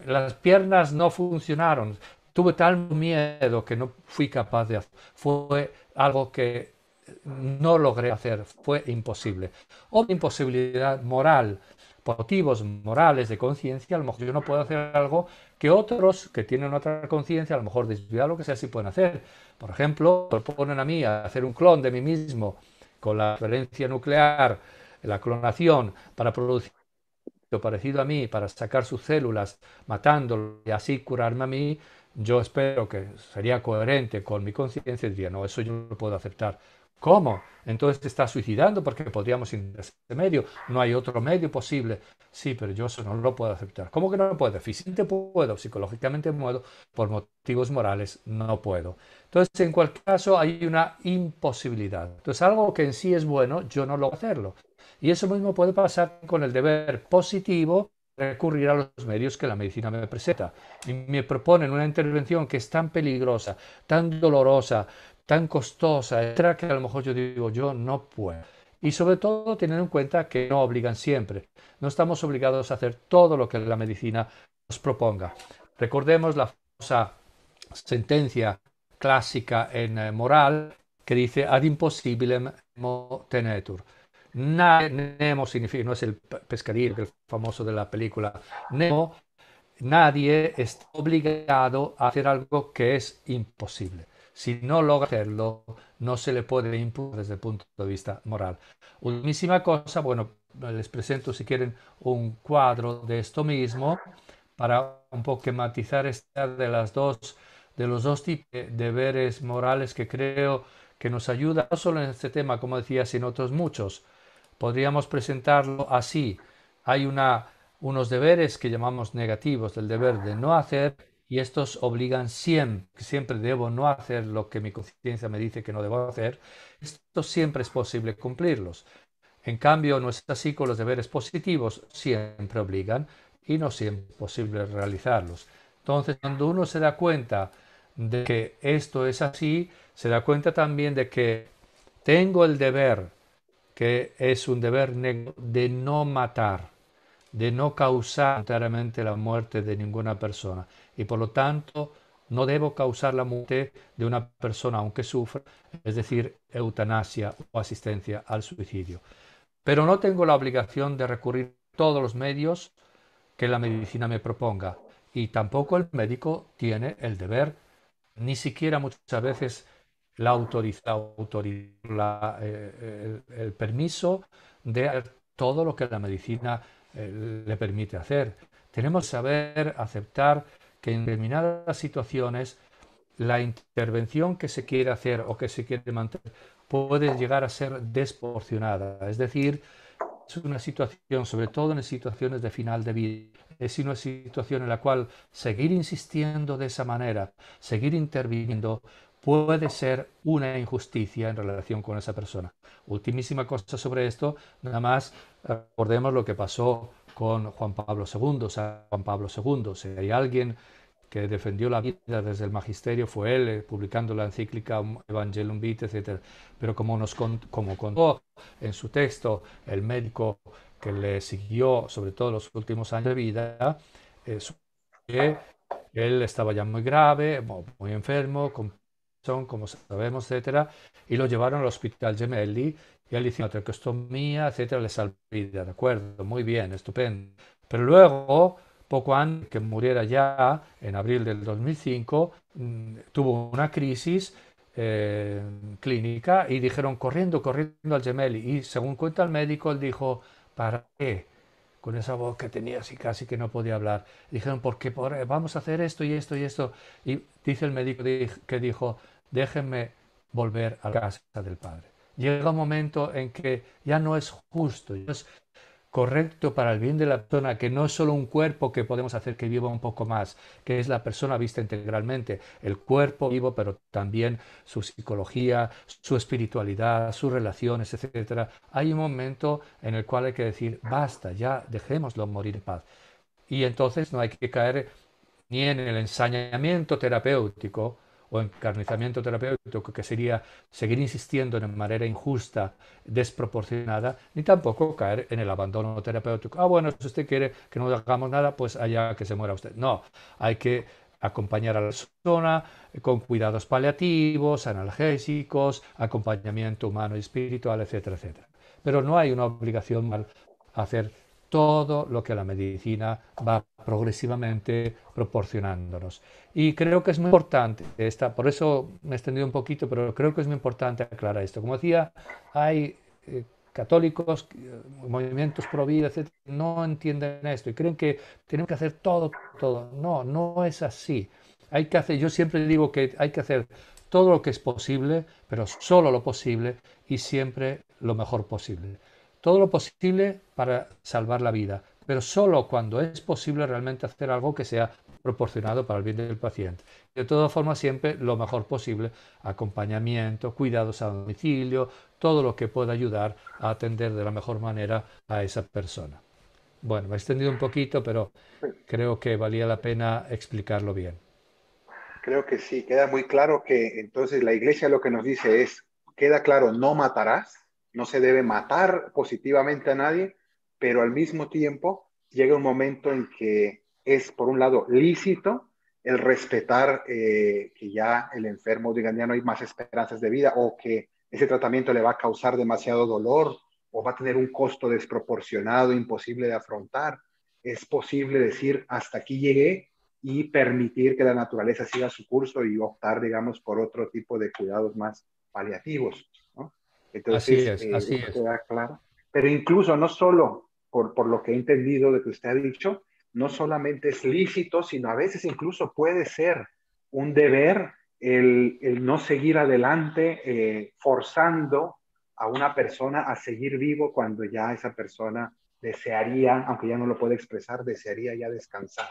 Las piernas no funcionaron. Tuve tal miedo que no fui capaz de hacer. Fue algo que no logré hacer, fue imposible. O imposibilidad moral, por motivos morales de conciencia, a lo mejor yo no puedo hacer algo que otros que tienen otra conciencia, a lo mejor desviado, lo que sea, sí pueden hacer. Por ejemplo, proponen a mí hacer un clon de mí mismo con la referencia nuclear, la clonación, para producir parecido a mí, para sacar sus células, matándolo y así curarme a mí. Yo espero que sería coherente con mi conciencia y diría, no, eso yo no lo puedo aceptar. ¿Cómo? Entonces te estás suicidando porque podríamos ir a ese medio. No hay otro medio posible. Sí, pero yo eso no lo puedo aceptar. ¿Cómo que no lo puedo? Físicamente puedo, psicológicamente puedo, por motivos morales no puedo. Entonces, en cualquier caso, hay una imposibilidad. Entonces, algo que en sí es bueno, yo no lo voy a hacerlo. Y eso mismo puede pasar con el deber positivo, recurrir a los medios que la medicina me presenta. Y me proponen una intervención que es tan peligrosa, tan dolorosa, tan costosa, etcétera, que a lo mejor yo digo, yo no puedo. Y sobre todo tener en cuenta que no obligan siempre. No estamos obligados a hacer todo lo que la medicina nos proponga. Recordemos la famosa sentencia clásica en moral que dice ad impossibilem nemo tenetur. Nemo significa, no es el pescadillo, el famoso de la película. Nemo, nadie está obligado a hacer algo que es imposible. Si no logra hacerlo, no se le puede imputar desde el punto de vista moral. Ultimísima cosa, bueno, les presento si quieren un cuadro de esto mismo para un poco matizar esta de los dos tipos de deberes morales que creo que nos ayuda no solo en este tema, como decía, sino otros muchos. Podríamos presentarlo así. Hay unos deberes que llamamos negativos, del deber de no hacer y estos obligan siempre debo no hacer lo que mi conciencia me dice que no debo hacer, esto siempre es posible cumplirlos. En cambio, no es así con los deberes positivos, siempre obligan y no siempre es posible realizarlos. Entonces, cuando uno se da cuenta de que esto es así, se da cuenta también de que tengo el deber, que es un deber negro, de no matar, de no causar voluntariamente la muerte de ninguna persona. Y por lo tanto, no debo causar la muerte de una persona aunque sufra, es decir, eutanasia o asistencia al suicidio. Pero no tengo la obligación de recurrir a todos los medios que la medicina me proponga. Y tampoco el médico tiene el deber, ni siquiera muchas veces el permiso de hacer todo lo que la medicina le permite hacer. Tenemos que saber aceptar que en determinadas situaciones la intervención que se quiere hacer o que se quiere mantener puede llegar a ser desproporcionada. Es decir, es una situación, sobre todo en situaciones de final de vida, es una situación en la cual seguir insistiendo de esa manera, seguir interviniendo, puede ser una injusticia en relación con esa persona. Ultimísima cosa sobre esto, nada más recordemos lo que pasó con Juan Pablo II. O sea, Juan Pablo II, si hay alguien que defendió la vida desde el magisterio fue él, publicando la encíclica Evangelium Vitae, etc. Pero como contó en su texto el médico que le siguió, sobre todo los últimos años de vida, que él estaba ya muy grave, muy enfermo, con como sabemos, etcétera, y lo llevaron al hospital Gemelli y él hizo una traqueostomía, etcétera, le salvó la vida, de acuerdo, muy bien, estupendo. Pero luego, poco antes que muriera ya, en abril del 2005, tuvo una crisis clínica y dijeron corriendo al Gemelli. Y según cuenta el médico, él dijo, ¿para qué? Con esa voz que tenía así casi que no podía hablar. Dijeron, porque vamos a hacer esto y esto y esto. Y dice el médico que dijo, déjenme volver a la casa del Padre. Llega un momento en que ya no es justo, ya no es correcto para el bien de la persona, que no es solo un cuerpo que podemos hacer que viva un poco más, que es la persona vista integralmente, el cuerpo vivo, pero también su psicología, su espiritualidad, sus relaciones, etcétera. Hay un momento en el cual hay que decir, basta, ya dejémoslo morir en paz. Y entonces no hay que caer ni en el ensañamiento terapéutico o encarnizamiento terapéutico, que sería seguir insistiendo de manera injusta, desproporcionada, ni tampoco caer en el abandono terapéutico. Ah, bueno, si usted quiere que no hagamos nada, pues allá que se muera usted. No, hay que acompañar a la persona con cuidados paliativos, analgésicos, acompañamiento humano y espiritual, etcétera, etcétera. Pero no hay una obligación a hacer todo lo que la medicina va progresivamente proporcionándonos. Y creo que es muy importante, por eso me he extendido un poquito, pero creo que es muy importante aclarar esto. Como decía, hay católicos, movimientos pro vida, etc., no entienden esto y creen que tenemos que hacer todo. No, no es así. Hay que hacer, yo siempre digo que hay que hacer todo lo que es posible, pero solo lo posible y siempre lo mejor posible. Todo lo posible para salvar la vida, pero solo cuando es posible realmente hacer algo que sea proporcionado para el bien del paciente. De todas formas, siempre lo mejor posible, acompañamiento, cuidados a domicilio, todo lo que pueda ayudar a atender de la mejor manera a esa persona. Bueno, me he extendido un poquito, pero creo que valía la pena explicarlo bien. Creo que sí, queda muy claro que entonces la iglesia lo que nos dice es, queda claro, no matarás, no se debe matar positivamente a nadie, pero al mismo tiempo llega un momento en que es, por un lado, lícito el respetar que ya el enfermo, digan, ya no hay más esperanzas de vida o que ese tratamiento le va a causar demasiado dolor o va a tener un costo desproporcionado, imposible de afrontar. Es posible decir, hasta aquí llegué y permitir que la naturaleza siga su curso y optar, digamos, por otro tipo de cuidados más paliativos, ¿no? Entonces, Así eso es. queda claro. Pero incluso no solo por lo que he entendido de que usted ha dicho, no solamente es lícito, sino a veces incluso puede ser un deber el no seguir adelante forzando a una persona a seguir vivo cuando ya esa persona desearía, aunque ya no lo puede expresar, desearía ya descansar.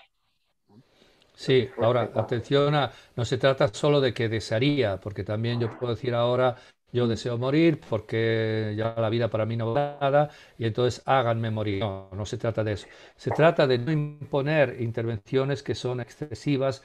Sí, ahora, Respetable. atención no se trata solo de que desearía, porque también yo puedo decir ahora, yo deseo morir porque ya la vida para mí no vale nada y entonces háganme morir. No, no se trata de eso. Se trata de no imponer intervenciones que son excesivas,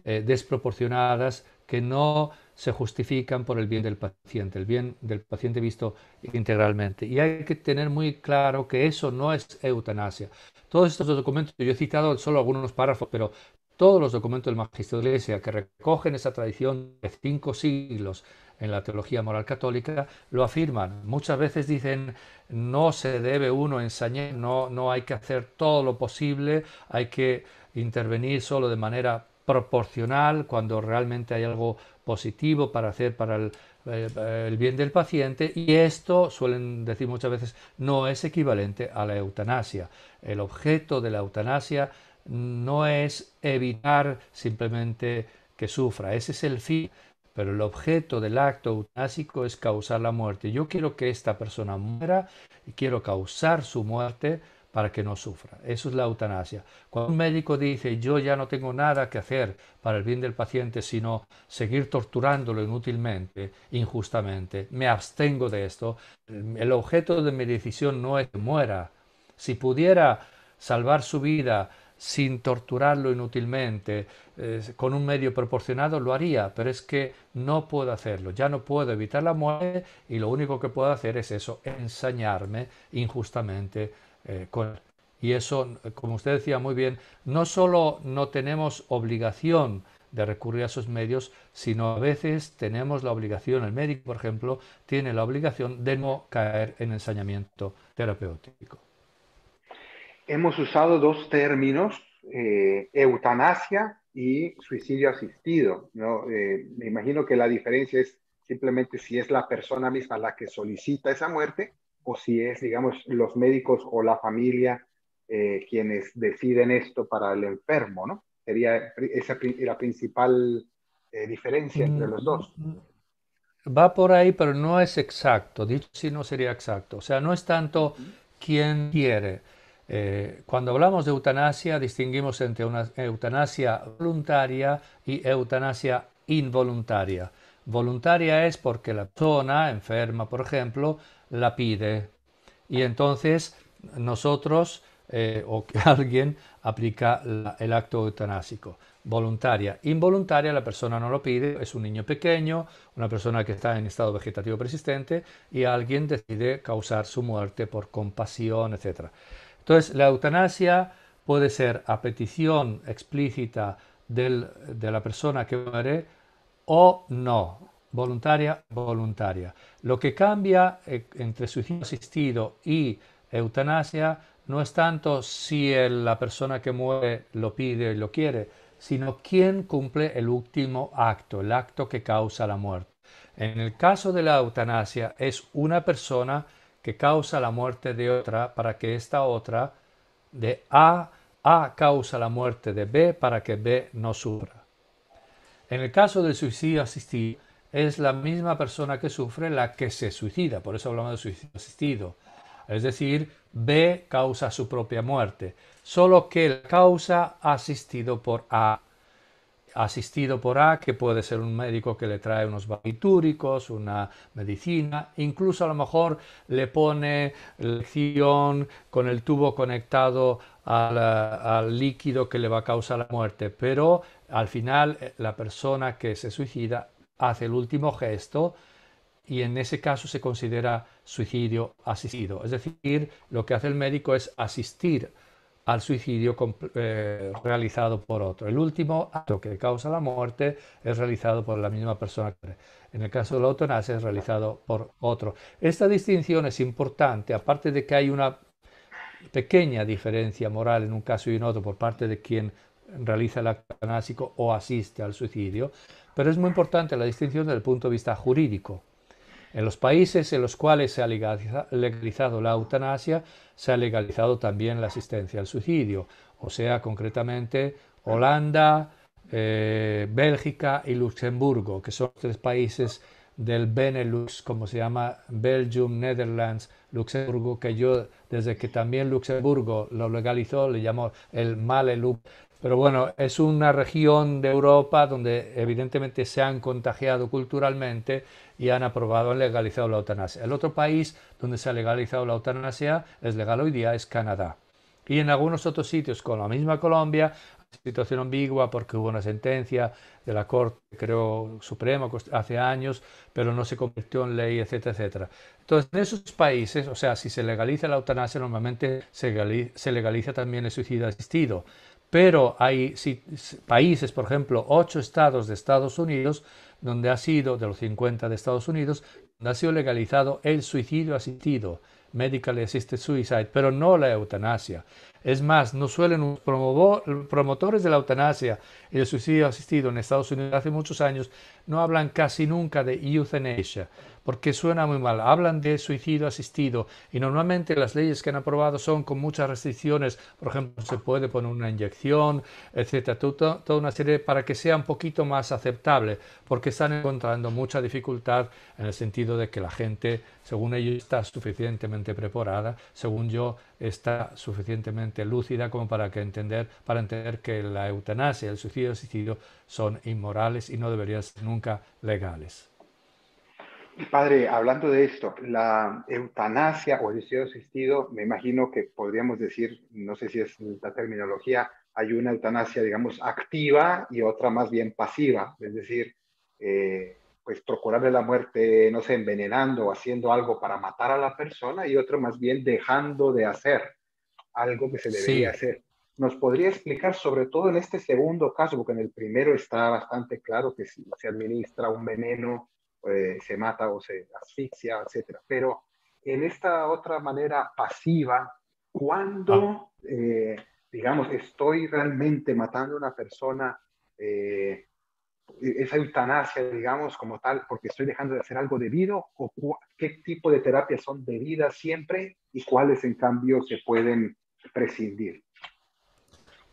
desproporcionadas, que no se justifican por el bien del paciente, el bien del paciente visto integralmente. Y hay que tener muy claro que eso no es eutanasia. Todos estos documentos, yo he citado solo algunos párrafos, pero todos los documentos del Magisterio de la Iglesia que recogen esa tradición de 5 siglos en la teología moral católica lo afirman. Muchas veces dicen no se debe uno ensañar, no hay que hacer todo lo posible, hay que intervenir solo de manera proporcional cuando realmente hay algo positivo para hacer para el bien del paciente, y esto, suelen decir muchas veces, no es equivalente a la eutanasia. El objeto de la eutanasia no es evitar simplemente que sufra, ese es el fin, pero el objeto del acto eutásico es causar la muerte. Yo quiero que esta persona muera y quiero causar su muerte para que no sufra. Eso es la eutanasia. Cuando un médico dice yo ya no tengo nada que hacer para el bien del paciente sino seguir torturándolo inútilmente, injustamente, me abstengo de esto, el objeto de mi decisión no es que muera. Si pudiera salvar su vida sin torturarlo inútilmente, con un medio proporcionado, lo haría, pero es que no puedo hacerlo, ya no puedo evitar la muerte y lo único que puedo hacer es eso, ensañarme injustamente con él. Y eso, como usted decía muy bien, no solo no tenemos obligación de recurrir a esos medios, sino a veces tenemos la obligación, el médico, por ejemplo, tiene la obligación de no caer en ensañamiento terapéutico. Hemos usado dos términos, eutanasia y suicidio asistido, ¿no? Me imagino que la diferencia es simplemente si es la persona misma la que solicita esa muerte o si es, digamos, los médicos o la familia quienes deciden esto para el enfermo, ¿no? Sería esa la principal diferencia entre los dos. Va por ahí, pero no es exacto. Dicho así, no sería exacto. O sea, no es tanto Ujú. quien quiere. Cuando hablamos de eutanasia, distinguimos entre una eutanasia voluntaria y eutanasia involuntaria. Voluntaria es porque la persona enferma, por ejemplo, la pide y entonces nosotros o que alguien aplica el acto eutanásico. Voluntaria. Involuntaria, la persona no lo pide, es un niño pequeño, una persona que está en estado vegetativo persistente y alguien decide causar su muerte por compasión, etc. Entonces, la eutanasia puede ser a petición explícita de la persona que muere o no, voluntaria, voluntaria. Lo que cambia entre suicidio asistido y eutanasia no es tanto si la persona que muere lo pide y lo quiere, sino quién cumple el último acto, el acto que causa la muerte. En el caso de la eutanasia es una persona que causa la muerte de otra para que esta otra de A causa la muerte de B para que B no sufra. En el caso del suicidio asistido, es la misma persona que sufre la que se suicida, por eso hablamos de suicidio asistido. Es decir, B causa su propia muerte, solo que la causa asistido por A. Asistido por A, que puede ser un médico que le trae unos barbitúricos, una medicina, incluso a lo mejor le pone lección con el tubo conectado al líquido que le va a causar la muerte, pero al final la persona que se suicida hace el último gesto y en ese caso se considera suicidio asistido. Es decir, lo que hace el médico es asistir al suicidio realizado por otro. El último acto que causa la muerte es realizado por la misma persona. En el caso de la eutanasia es realizado por otro. Esta distinción es importante, aparte de que hay una pequeña diferencia moral en un caso y en otro por parte de quien realiza el acto eutanásico o asiste al suicidio, pero es muy importante la distinción desde el punto de vista jurídico. En los países en los cuales se ha legalizado la eutanasia, se ha legalizado también la asistencia al suicidio, o sea, concretamente Holanda, Bélgica y Luxemburgo, que son 3 países del Benelux, como se llama Belgium, Netherlands, Luxemburgo, que yo desde que también Luxemburgo lo legalizó le llamo el Malelup, Pero bueno, es una región de Europa donde evidentemente se han contagiado culturalmente y han aprobado, han legalizado la eutanasia. El otro país donde se ha legalizado la eutanasia, es legal hoy día, es Canadá. Y en algunos otros sitios, con la misma Colombia, situación ambigua porque hubo una sentencia de la Corte, creo, Suprema hace años, pero no se convirtió en ley, etcétera, etcétera. Entonces, en esos países, o sea, si se legaliza la eutanasia, normalmente se legaliza también el suicidio asistido. Pero hay países, por ejemplo, 8 estados de Estados Unidos, donde ha sido, de los 50 de Estados Unidos, donde ha sido legalizado el suicidio asistido, medical assisted suicide, pero no la eutanasia. Es más, no suelen promotores de la eutanasia y el suicidio asistido en Estados Unidos hace muchos años no hablan casi nunca de euthanasia, porque suena muy mal. Hablan de suicidio asistido y normalmente las leyes que han aprobado son con muchas restricciones. Por ejemplo, se puede poner una inyección, etcétera, toda una serie para que sea un poquito más aceptable, porque están encontrando mucha dificultad en el sentido de que la gente, según ellos, está suficientemente preparada, según yo, está suficientemente lúcida como para entender que la eutanasia y el suicidio asistido son inmorales y no deberían ser nunca legales. Padre, hablando de esto, la eutanasia o el suicidio asistido, me imagino que podríamos decir, no sé si es la terminología, hay una eutanasia, digamos, activa y otra más bien pasiva, es decir, pues procurarle la muerte, no sé, envenenando o haciendo algo para matar a la persona y otro más bien dejando de hacer algo que se debería Sí, hacer. ¿Nos podría explicar, sobre todo en este segundo caso, porque en el primero está bastante claro que si se administra un veneno, se mata o se asfixia, etcétera? Pero en esta otra manera pasiva, ah, cuando, digamos, estoy realmente matando a una persona, eh, esa eutanasia, digamos, como tal, porque estoy dejando de hacer algo debido, o qué tipo de terapias son debidas siempre y cuáles, en cambio, se pueden prescindir.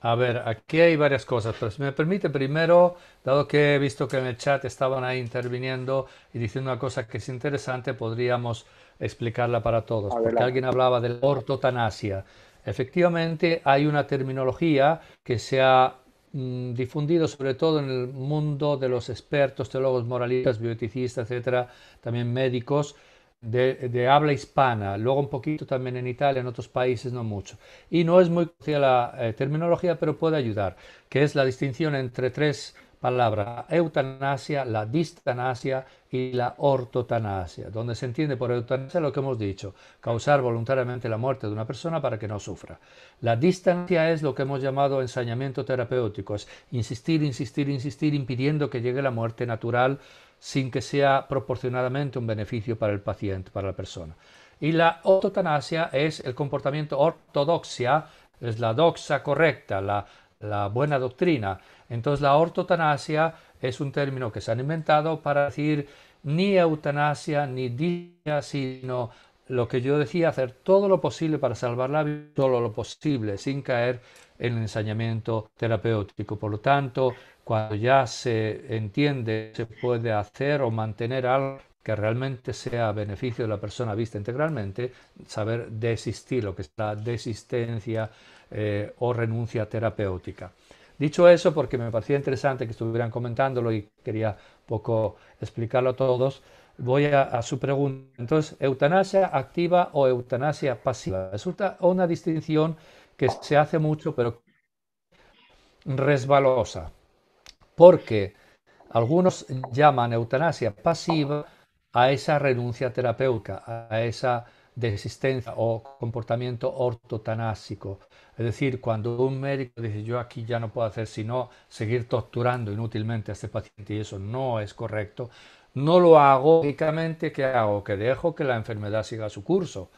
a ver, aquí hay varias cosas, pero si me permite, primero, dado que he visto que en el chat estaban ahí interviniendo y diciendo una cosa que es interesante, podríamos explicarla para todos, porque Adelante. alguien hablaba de la ortotanasia. Efectivamente, hay una terminología que se ha difundido sobre todo en el mundo de los expertos, teólogos moralistas, bioeticistas, etcétera, también médicos, de habla hispana, luego un poquito también en Italia, en otros países no mucho. Y no es muy conocida la terminología, pero puede ayudar, que es la distinción entre tres palabras: eutanasia, la distanasia y la ortotanasia, donde se entiende por eutanasia lo que hemos dicho, causar voluntariamente la muerte de una persona para que no sufra. La distancia es lo que hemos llamado ensañamiento terapéutico, es insistir, insistir, insistir, impidiendo que llegue la muerte natural sin que sea proporcionadamente un beneficio para el paciente, para la persona. Y la ortotanasia es el comportamiento ortodoxia, es la doxa correcta, la buena doctrina. Entonces la ortotanasia es un término que se han inventado para decir ni eutanasia ni distancia, sino lo que yo decía, hacer todo lo posible para salvar la vida, todo lo posible, sin caer en el ensañamiento terapéutico. Por lo tanto, cuando ya se entiende, se puede hacer o mantener algo que realmente sea a beneficio de la persona vista integralmente, saber desistir, lo que es la desistencia o renuncia terapéutica. Dicho eso, porque me parecía interesante que estuvieran comentándolo y quería poco explicarlo a todos, voy a su pregunta. Entonces, ¿eutanasia activa o eutanasia pasiva? Resulta una distinción que se hace mucho, pero resbalosa, porque algunos llaman eutanasia pasiva a esa renuncia terapéutica, a esa desistencia o comportamiento ortotanásico. Es decir, cuando un médico dice yo aquí ya no puedo hacer sino seguir torturando inútilmente a este paciente y eso no es correcto, no lo hago, lógicamente, ¿qué hago? Que dejo que la enfermedad siga su curso.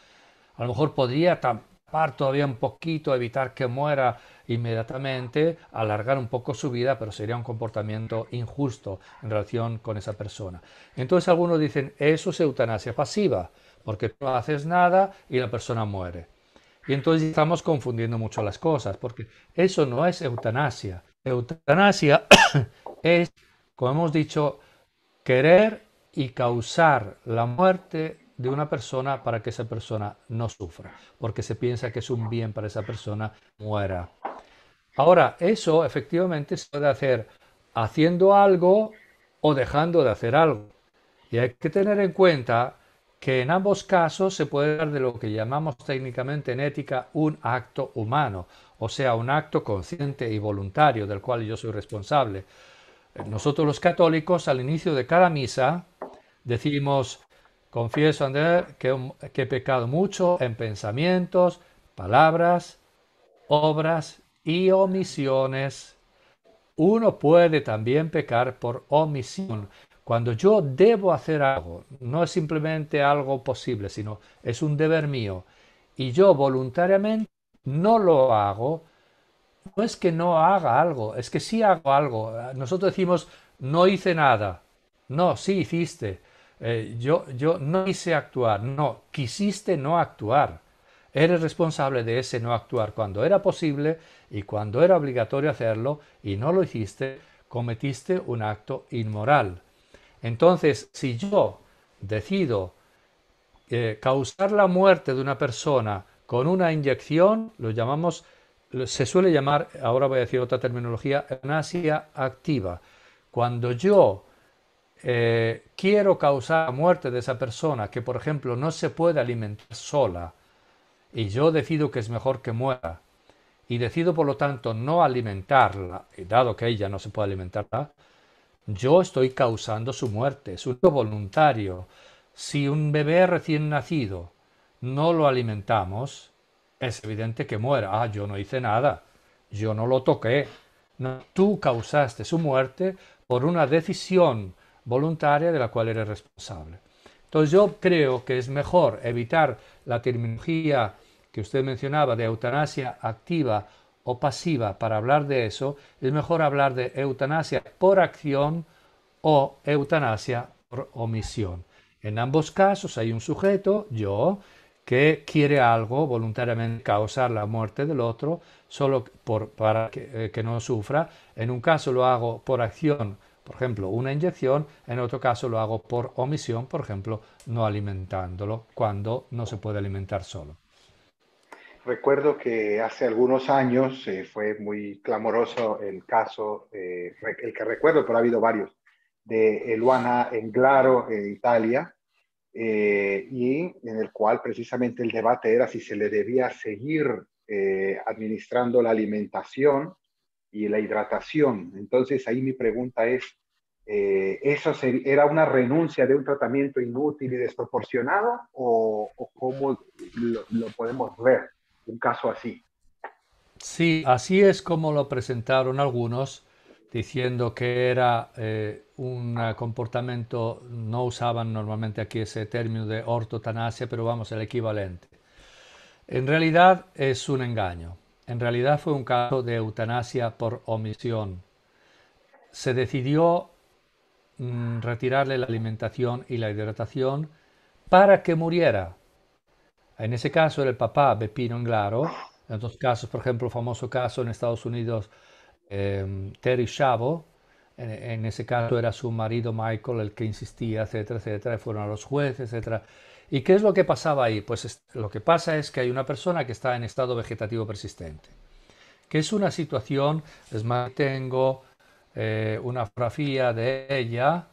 A lo mejor podría tapar todavía un poquito, evitar que muera inmediatamente, alargar un poco su vida, pero sería un comportamiento injusto en relación con esa persona. Entonces algunos dicen, eso es eutanasia pasiva, porque no haces nada y la persona muere. Y entonces estamos confundiendo mucho las cosas, porque eso no es eutanasia. Eutanasia es, como hemos dicho, querer y causar la muerte de una persona para que esa persona no sufra, porque se piensa que es un bien para esa persona muera. Ahora, eso efectivamente se puede hacer haciendo algo o dejando de hacer algo. Y hay que tener en cuenta que en ambos casos se puede dar de lo que llamamos técnicamente en ética un acto humano, o sea, un acto consciente y voluntario del cual yo soy responsable. Nosotros los católicos al inicio de cada misa decimos, confieso Andrés que he pecado mucho en pensamientos, palabras, obras y omisiones. Uno puede también pecar por omisión. Cuando yo debo hacer algo, no es simplemente algo posible, sino es un deber mío, y yo voluntariamente no lo hago, no es que no haga algo, es que sí hago algo. Nosotros decimos, no hice nada. No, sí hiciste. Yo no quise actuar. No, quisiste no actuar. Eres responsable de ese no actuar cuando era posible y cuando era obligatorio hacerlo y no lo hiciste, cometiste un acto inmoral. Entonces, si yo decido causar la muerte de una persona con una inyección, lo llamamos, se suele llamar, ahora voy a decir otra terminología, eutanasia activa. Cuando yo quiero causar la muerte de esa persona que, por ejemplo, no se puede alimentar sola, y yo decido que es mejor que muera, y decido por lo tanto no alimentarla, y dado que ella no se puede alimentarla, yo estoy causando su muerte, es un acto voluntario. Si un bebé recién nacido no lo alimentamos, es evidente que muera. Ah, yo no hice nada, yo no lo toqué. No, tú causaste su muerte por una decisión voluntaria de la cual eres responsable. Entonces yo creo que es mejor evitar la terminología que usted mencionaba de eutanasia activa o pasiva para hablar de eso, es mejor hablar de eutanasia por acción o eutanasia por omisión. En ambos casos hay un sujeto, yo, que quiere algo, voluntariamente causar la muerte del otro, solo para que no sufra. En un caso lo hago por acción, por ejemplo, una inyección, en otro caso lo hago por omisión, por ejemplo, no alimentándolo, cuando no se puede alimentar solo. Recuerdo que hace algunos años fue muy clamoroso el caso, el que recuerdo, pero ha habido varios, de Eluana Englaro en Italia, y en el cual precisamente el debate era si se le debía seguir administrando la alimentación y la hidratación. Entonces ahí mi pregunta es, ¿eso era una renuncia de un tratamiento inútil y desproporcionado o cómo lo podemos ver un caso así? Sí, así es como lo presentaron algunos, diciendo que era un comportamiento, no usaban normalmente aquí ese término de ortotanasia, pero vamos, el equivalente. En realidad es un engaño. En realidad fue un caso de eutanasia por omisión. Se decidió retirarle la alimentación y la hidratación para que muriera. En ese caso era el papá Beppino Inglaro. En otros casos, por ejemplo, el famoso caso en Estados Unidos, Terry Schiavo. En ese caso era su marido Michael el que insistía, etcétera, etcétera. Fueron a los jueces, etcétera. ¿Y qué es lo que pasaba ahí? Pues lo que pasa es que hay una persona que está en estado vegetativo persistente, que es una situación, es más, tengo una fotografía de ella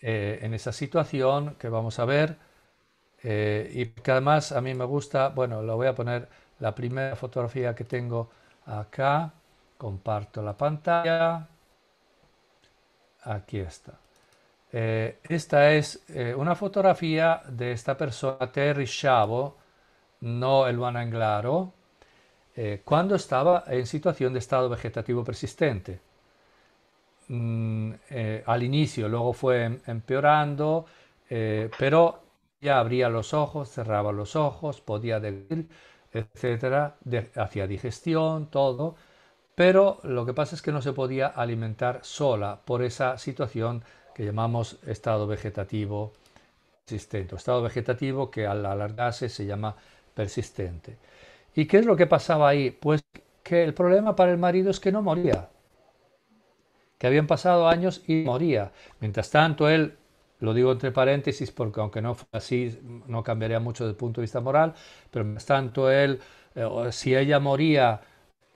en esa situación que vamos a ver. Y que además a mí me gusta, bueno, lo voy a poner la primera fotografía que tengo acá, comparto la pantalla, aquí está. Esta es una fotografía de esta persona, Terry Schiavo, no Eluana Englaro, cuando estaba en situación de estado vegetativo persistente. Al inicio, luego fue empeorando, pero ya abría los ojos, cerraba los ojos, podía decir, etcétera, hacía digestión, todo, pero lo que pasa es que no se podía alimentar sola por esa situación que llamamos estado vegetativo persistente, o estado vegetativo que al alargarse se llama persistente. ¿Y qué es lo que pasaba ahí? Pues que el problema para el marido es que no moría, que habían pasado años y moría. Mientras tanto, él, lo digo entre paréntesis porque aunque no fue así, no cambiaría mucho desde el punto de vista moral, pero mientras tanto, él, si ella moría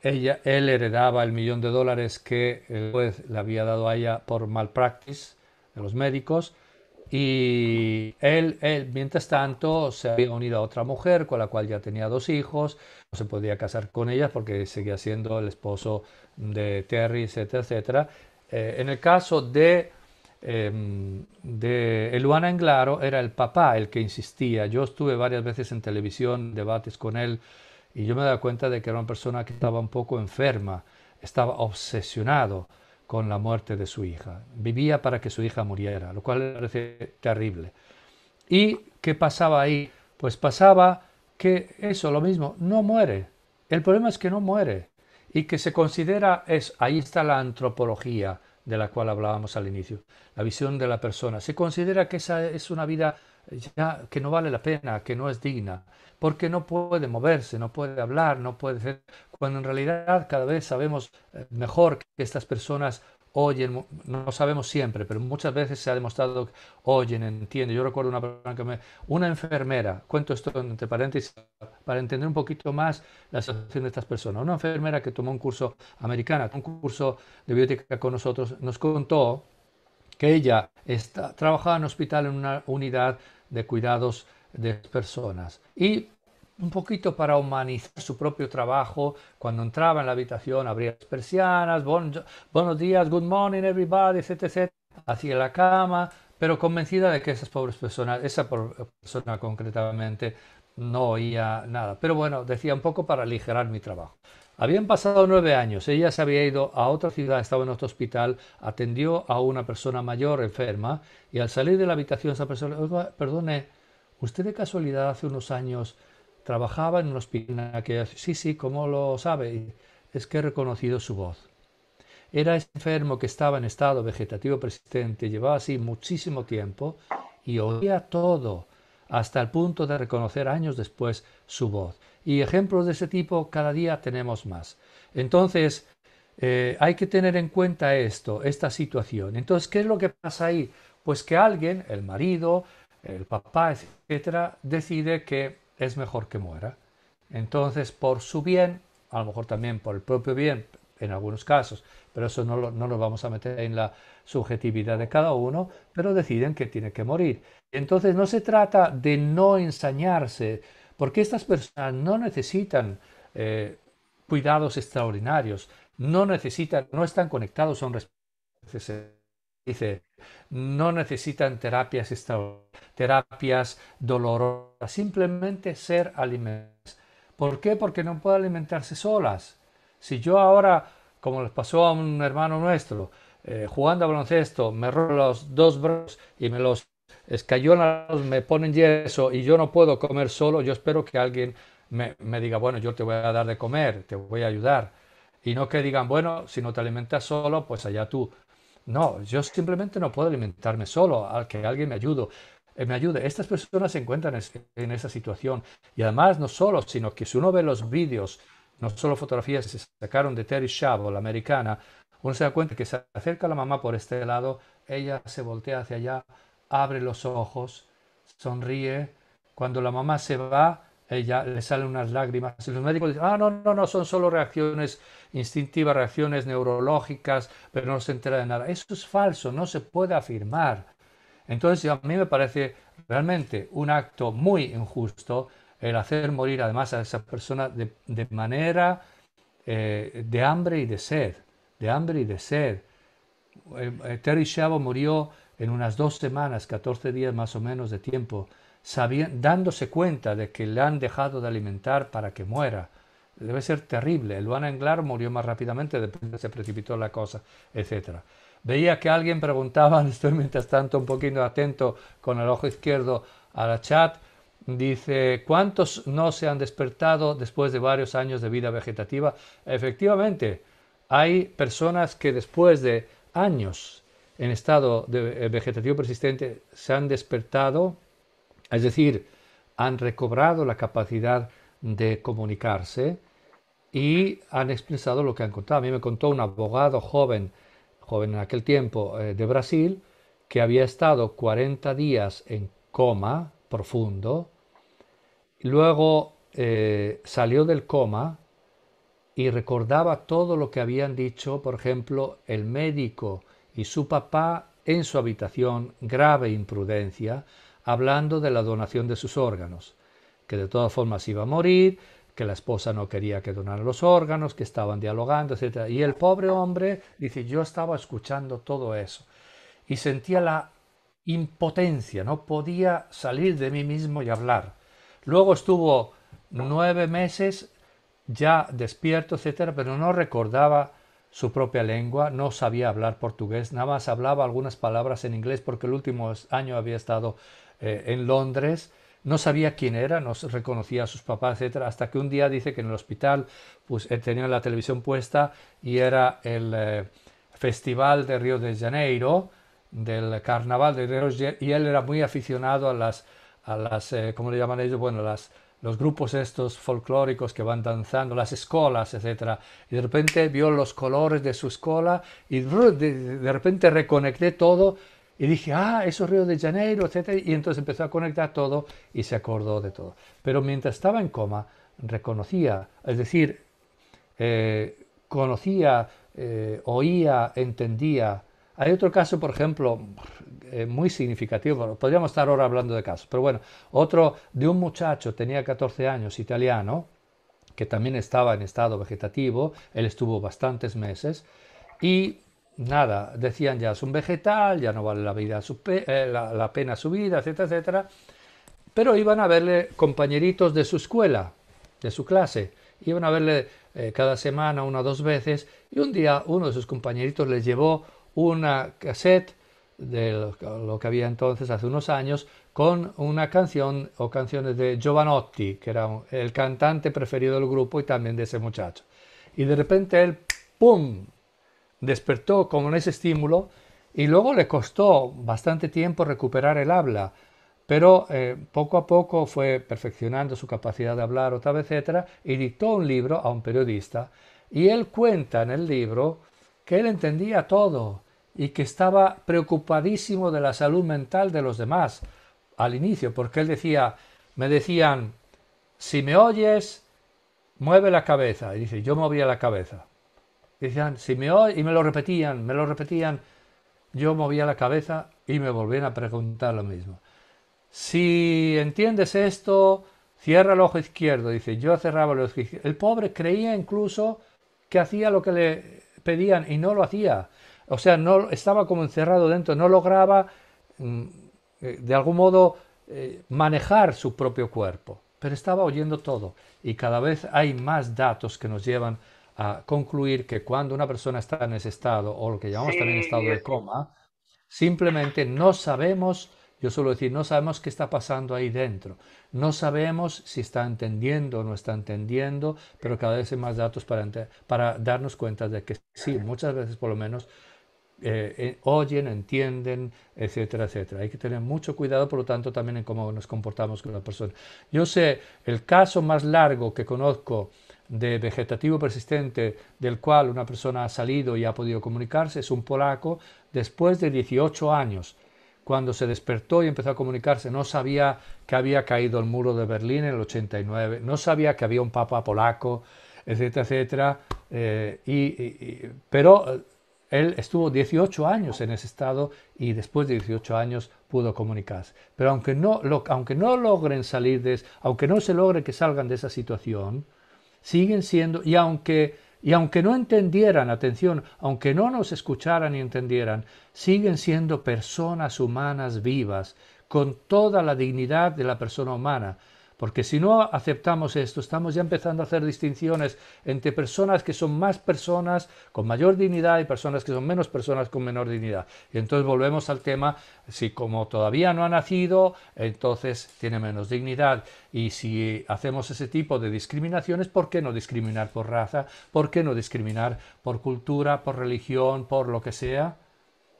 Él heredaba el $1.000.000 que el juez le había dado a ella por malpractice de los médicos. Y él, mientras tanto, se había unido a otra mujer con la cual ya tenía 2 hijos. No se podía casar con ella porque seguía siendo el esposo de Terry, etcétera, etcétera. En el caso de Eluana Englaro, era el papá el que insistía. Yo estuve varias veces en televisión, debates con él, y yo me daba cuenta de que era una persona que estaba un poco enferma, estaba obsesionado con la muerte de su hija. Vivía para que su hija muriera, lo cual me parece terrible. ¿Y qué pasaba ahí? Pues pasaba que eso, lo mismo, no muere. El problema es que no muere y que se considera, ahí está la antropología de la cual hablábamos al inicio, la visión de la persona. Se considera que esa es una vida ya que no vale la pena, que no es digna, porque no puede moverse, no puede hablar, no puede ser, cuando en realidad cada vez sabemos mejor que estas personas oyen, no sabemos siempre, pero muchas veces se ha demostrado que oyen, entienden. Yo recuerdo una persona una enfermera, cuento esto entre paréntesis para entender un poquito más la situación de estas personas. Una enfermera que tomó un curso americana, un curso de bioética con nosotros, nos contó que ella trabajaba en un hospital en una unidad de cuidados de personas y un poquito para humanizar su propio trabajo, cuando entraba en la habitación abría las persianas, buenos días, good morning everybody, etc, etc, hacía la cama, pero convencida de que esas pobres personas, esa persona concretamente, no oía nada. Pero bueno, decía un poco para aligerar mi trabajo. Habían pasado 9 años, ella se había ido a otra ciudad, estaba en otro hospital, atendió a una persona mayor enferma y al salir de la habitación esa persona, oiga, perdone, ¿usted de casualidad hace unos años trabajaba en un hospital que sí, sí, ¿cómo lo sabe? Es que he reconocido su voz. Era ese enfermo que estaba en estado vegetativo persistente, llevaba así muchísimo tiempo y oía todo, hasta el punto de reconocer años después su voz. Y ejemplos de ese tipo cada día tenemos más. Entonces, hay que tener en cuenta esta situación. Entonces, ¿qué es lo que pasa ahí? Pues que alguien, el marido, el papá, etcétera, decide que es mejor que muera. Entonces, por su bien, a lo mejor también por el propio bien, en algunos casos, pero eso no lo vamos a meter en la subjetividad de cada uno, pero deciden que tiene que morir. Entonces, no se trata de no ensañarse, porque estas personas no necesitan cuidados extraordinarios, no necesitan, no están conectados a un dice, no necesitan terapias terapias dolorosas, simplemente ser alimentadas. ¿Por qué? Porque no pueden alimentarse solas. Si yo ahora, como les pasó a un hermano nuestro, jugando a baloncesto, me rompo los 2 brazos y me los escayolan, me ponen yeso y yo no puedo comer solo, yo espero que alguien me diga, bueno, yo te voy a dar de comer, te voy a ayudar. Y no que digan, bueno, si no te alimentas solo, pues allá tú. No, yo simplemente no puedo alimentarme solo, al que alguien me ayude. Estas personas se encuentran en esa situación. Y además no solo, sino que si uno ve los vídeos, no solo fotografías que se sacaron de Terry Schiavo, la americana, uno se da cuenta que se acerca a la mamá por este lado, ella se voltea hacia allá, abre los ojos, sonríe. Cuando la mamá se va, ella le salen unas lágrimas. Y los médicos dicen, no, no, no, son solo reacciones instintivas, reacciones neurológicas, pero no se entera de nada. Eso es falso, no se puede afirmar. Entonces, a mí me parece realmente un acto muy injusto el hacer morir además a esa persona de manera de hambre y de sed, de hambre y de sed. Terry Schiavo murió en unas 2 semanas, 14 días más o menos de tiempo, dándose cuenta de que le han dejado de alimentar para que muera. Debe ser terrible. El Luana Englar murió más rápidamente, después se precipitó la cosa, etcétera. Veía que alguien preguntaba, estoy mientras tanto un poquito atento con el ojo izquierdo a la chat, dice, ¿cuántos no se han despertado después de varios años de vida vegetativa? Efectivamente, hay personas que después de años en estado de vegetativo persistente se han despertado, es decir, han recobrado la capacidad de comunicarse y han expresado lo que han contado. A mí me contó un abogado joven en aquel tiempo de Brasil, que había estado 40 días en coma profundo, luego salió del coma y recordaba todo lo que habían dicho, por ejemplo, el médico y su papá en su habitación, grave imprudencia, hablando de la donación de sus órganos, que de todas formas iba a morir, que la esposa no quería que donaran los órganos, que estaban dialogando, etc. Y el pobre hombre dice, yo estaba escuchando todo eso y sentía la impotencia, no podía salir de mí mismo y hablar. Luego estuvo 9 meses ya despierto, etcétera, pero no recordaba su propia lengua, no sabía hablar portugués, nada más hablaba algunas palabras en inglés porque el último año había estado en Londres, no sabía quién era, no reconocía a sus papás, etcétera, hasta que un día dice que en el hospital pues tenía la televisión puesta y era el Festival de Río de Janeiro, del Carnaval de Río de Janeiro, y él era muy aficionado a las ¿cómo le llaman ellos? Bueno, los grupos estos folclóricos que van danzando, las escolas, etcétera. Y de repente vio los colores de su escuela y de repente reconecté todo y dije, ah, eso es Río de Janeiro, etcétera. Y entonces empezó a conectar todo y se acordó de todo. Pero mientras estaba en coma, reconocía, es decir, conocía, oía, entendía. Hay otro caso, por ejemplo, muy significativo, podríamos estar ahora hablando de casos, pero bueno, otro de un muchacho, tenía 14 años, italiano, que también estaba en estado vegetativo, él estuvo bastantes meses y nada, decían ya es un vegetal, ya no vale la pena su vida, etcétera, etcétera, pero iban a verle compañeritos de su escuela, de su clase, iban a verle cada semana 1 o 2 veces y un día uno de sus compañeritos les llevó una cassette de lo que había entonces hace unos años con una canción o canciones de Giovanotti, que era el cantante preferido del grupo y también de ese muchacho. Y de repente él, ¡pum!, despertó con ese estímulo y luego le costó bastante tiempo recuperar el habla, pero poco a poco fue perfeccionando su capacidad de hablar otra vez, etcétera, y dictó un libro a un periodista y él cuenta en el libro que él entendía todo y que estaba preocupadísimo de la salud mental de los demás al inicio, porque él decía, me decían, si me oyes, mueve la cabeza. Y dice, yo movía la cabeza. Decían, si me oyes, y me lo repetían, yo movía la cabeza y me volvían a preguntar lo mismo. Si entiendes esto, cierra el ojo izquierdo. Dice, yo cerraba el ojo izquierdo. El pobre creía incluso que hacía lo que le pedían y no lo hacía. O sea, no estaba como encerrado dentro, no lograba mm, de algún modo manejar su propio cuerpo, pero estaba oyendo todo. Y cada vez hay más datos que nos llevan a concluir que cuando una persona está en ese estado, o lo que llamamos también Sí, estado de coma, simplemente no sabemos, yo suelo decir, no sabemos qué está pasando ahí dentro. No sabemos si está entendiendo o no está entendiendo, pero cada vez hay más datos para darnos cuenta de que sí, muchas veces por lo menos oyen, entienden, etcétera, etcétera. Hay que tener mucho cuidado, por lo tanto, también en cómo nos comportamos con la persona. Yo sé, el caso más largo que conozco de vegetativo persistente del cual una persona ha salido y ha podido comunicarse es un polaco después de 18 años. Cuando se despertó y empezó a comunicarse, no sabía que había caído el muro de Berlín en el 89, no sabía que había un papa polaco, etcétera, etcétera. Pero él estuvo 18 años en ese estado y después de 18 años pudo comunicarse. Pero aunque no logren salir aunque no se logre que salgan de esa situación, siguen siendo, y aunque no entendieran, atención, aunque no nos escucharan y entendieran, siguen siendo personas humanas vivas, con toda la dignidad de la persona humana. Porque si no aceptamos esto, estamos ya empezando a hacer distinciones entre personas que son más personas con mayor dignidad y personas que son menos personas con menor dignidad. Y entonces volvemos al tema, si como todavía no ha nacido, entonces tiene menos dignidad. Y si hacemos ese tipo de discriminaciones, ¿por qué no discriminar por raza? ¿Por qué no discriminar por cultura, por religión, por lo que sea?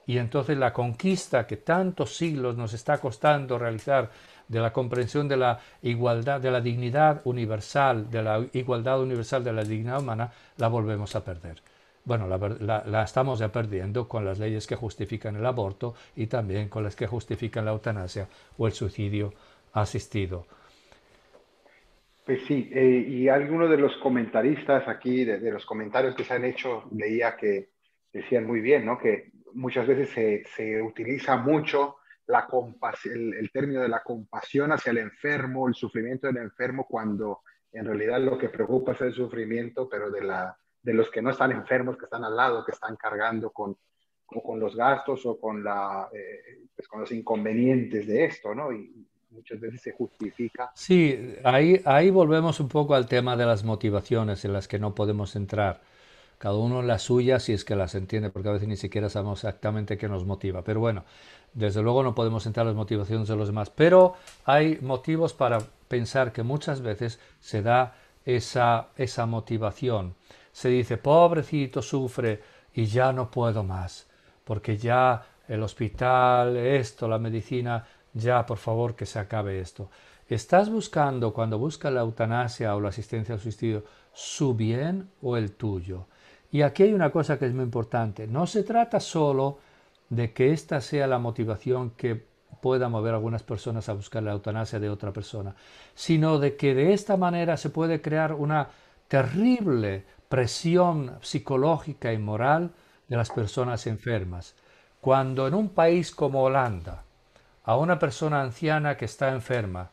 Y entonces la conquista que tantos siglos nos está costando realizar de la comprensión de la igualdad, de la dignidad universal, de la igualdad universal de la dignidad humana, la volvemos a perder. Bueno, la estamos ya perdiendo con las leyes que justifican el aborto y también con las que justifican la eutanasia o el suicidio asistido. Pues sí, y algunos de los comentaristas aquí, de los comentarios que se han hecho, leía que decían muy bien, ¿no? Que muchas veces se utiliza mucho el término de la compasión hacia el enfermo, el sufrimiento del enfermo, cuando en realidad lo que preocupa es el sufrimiento, pero de los que no están enfermos, que están al lado, que están cargando o con los gastos o con, pues con los inconvenientes de esto, ¿no? Y muchas veces se justifica. Sí, ahí volvemos un poco al tema de las motivaciones en las que no podemos entrar. Cada uno en las suyas si es que las entiende, porque a veces ni siquiera sabemos exactamente qué nos motiva. Pero bueno, desde luego no podemos entrar en las motivaciones de los demás. Pero hay motivos para pensar que muchas veces se da esa motivación. Se dice, pobrecito, sufre y ya no puedo más, porque ya el hospital, esto, la medicina, ya por favor que se acabe esto. ¿Estás buscando, cuando buscas la eutanasia o la asistencia al suicidio, su bien o el tuyo? Y aquí hay una cosa que es muy importante. No se trata solo de que esta sea la motivación que pueda mover a algunas personas a buscar la eutanasia de otra persona, sino de que de esta manera se puede crear una terrible presión psicológica y moral de las personas enfermas. Cuando en un país como Holanda, a una persona anciana que está enferma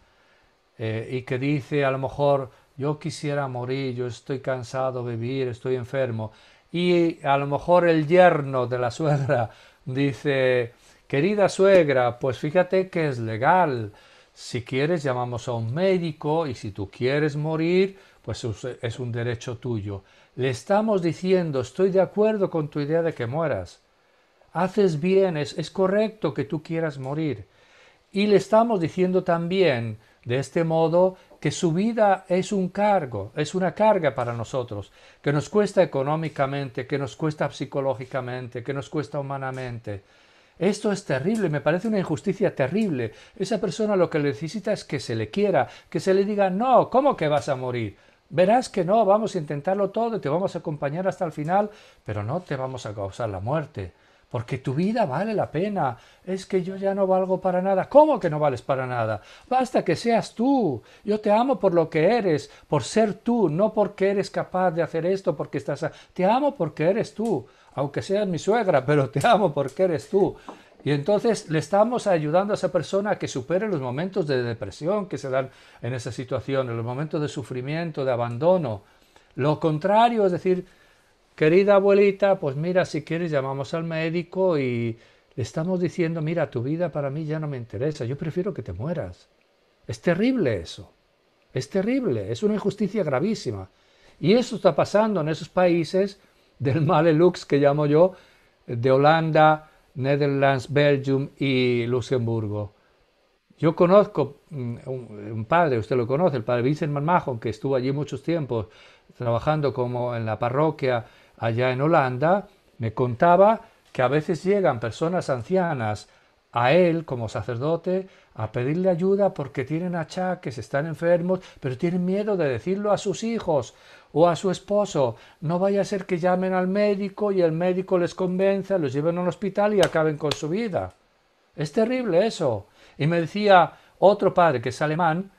y que dice a lo mejor yo quisiera morir, yo estoy cansado de vivir, estoy enfermo, y a lo mejor el yerno de la suegra dice, querida suegra, pues fíjate que es legal, si quieres llamamos a un médico y si tú quieres morir, pues es un derecho tuyo. Le estamos diciendo, estoy de acuerdo con tu idea de que mueras. Haces bien, es correcto que tú quieras morir. Y le estamos diciendo también, de este modo, que su vida es un cargo, es una carga para nosotros, que nos cuesta económicamente, que nos cuesta psicológicamente, que nos cuesta humanamente. Esto es terrible, me parece una injusticia terrible. Esa persona lo que necesita es que se le quiera, que se le diga, no, ¿cómo que vas a morir? Verás que no, vamos a intentarlo todo y te vamos a acompañar hasta el final, pero no te vamos a causar la muerte, porque tu vida vale la pena. Es que yo ya no valgo para nada. ¿Cómo que no vales para nada? Basta que seas tú. Yo te amo por lo que eres, por ser tú, no porque eres capaz de hacer esto, porque estás... Te amo porque eres tú, aunque seas mi suegra, pero te amo porque eres tú. Y entonces le estamos ayudando a esa persona a que supere los momentos de depresión que se dan en esa situación, en los momentos de sufrimiento, de abandono. Lo contrario, es decir, querida abuelita, pues mira, si quieres llamamos al médico y le estamos diciendo, mira, tu vida para mí ya no me interesa, yo prefiero que te mueras. Es terrible eso, es terrible, es una injusticia gravísima. Y eso está pasando en esos países del Malenux que llamo yo, de Holanda, Netherlands, Belgium y Luxemburgo. Yo conozco un padre, usted lo conoce, el padre Vincent McMahon, que estuvo allí muchos tiempos trabajando como en la parroquia allá en Holanda, me contaba que a veces llegan personas ancianas a él como sacerdote a pedirle ayuda porque tienen achaques, están enfermos, pero tienen miedo de decirlo a sus hijos o a su esposo. No vaya a ser que llamen al médico y el médico les convenza, los lleven a un hospital y acaben con su vida. Es terrible eso. Y me decía otro padre que es alemán,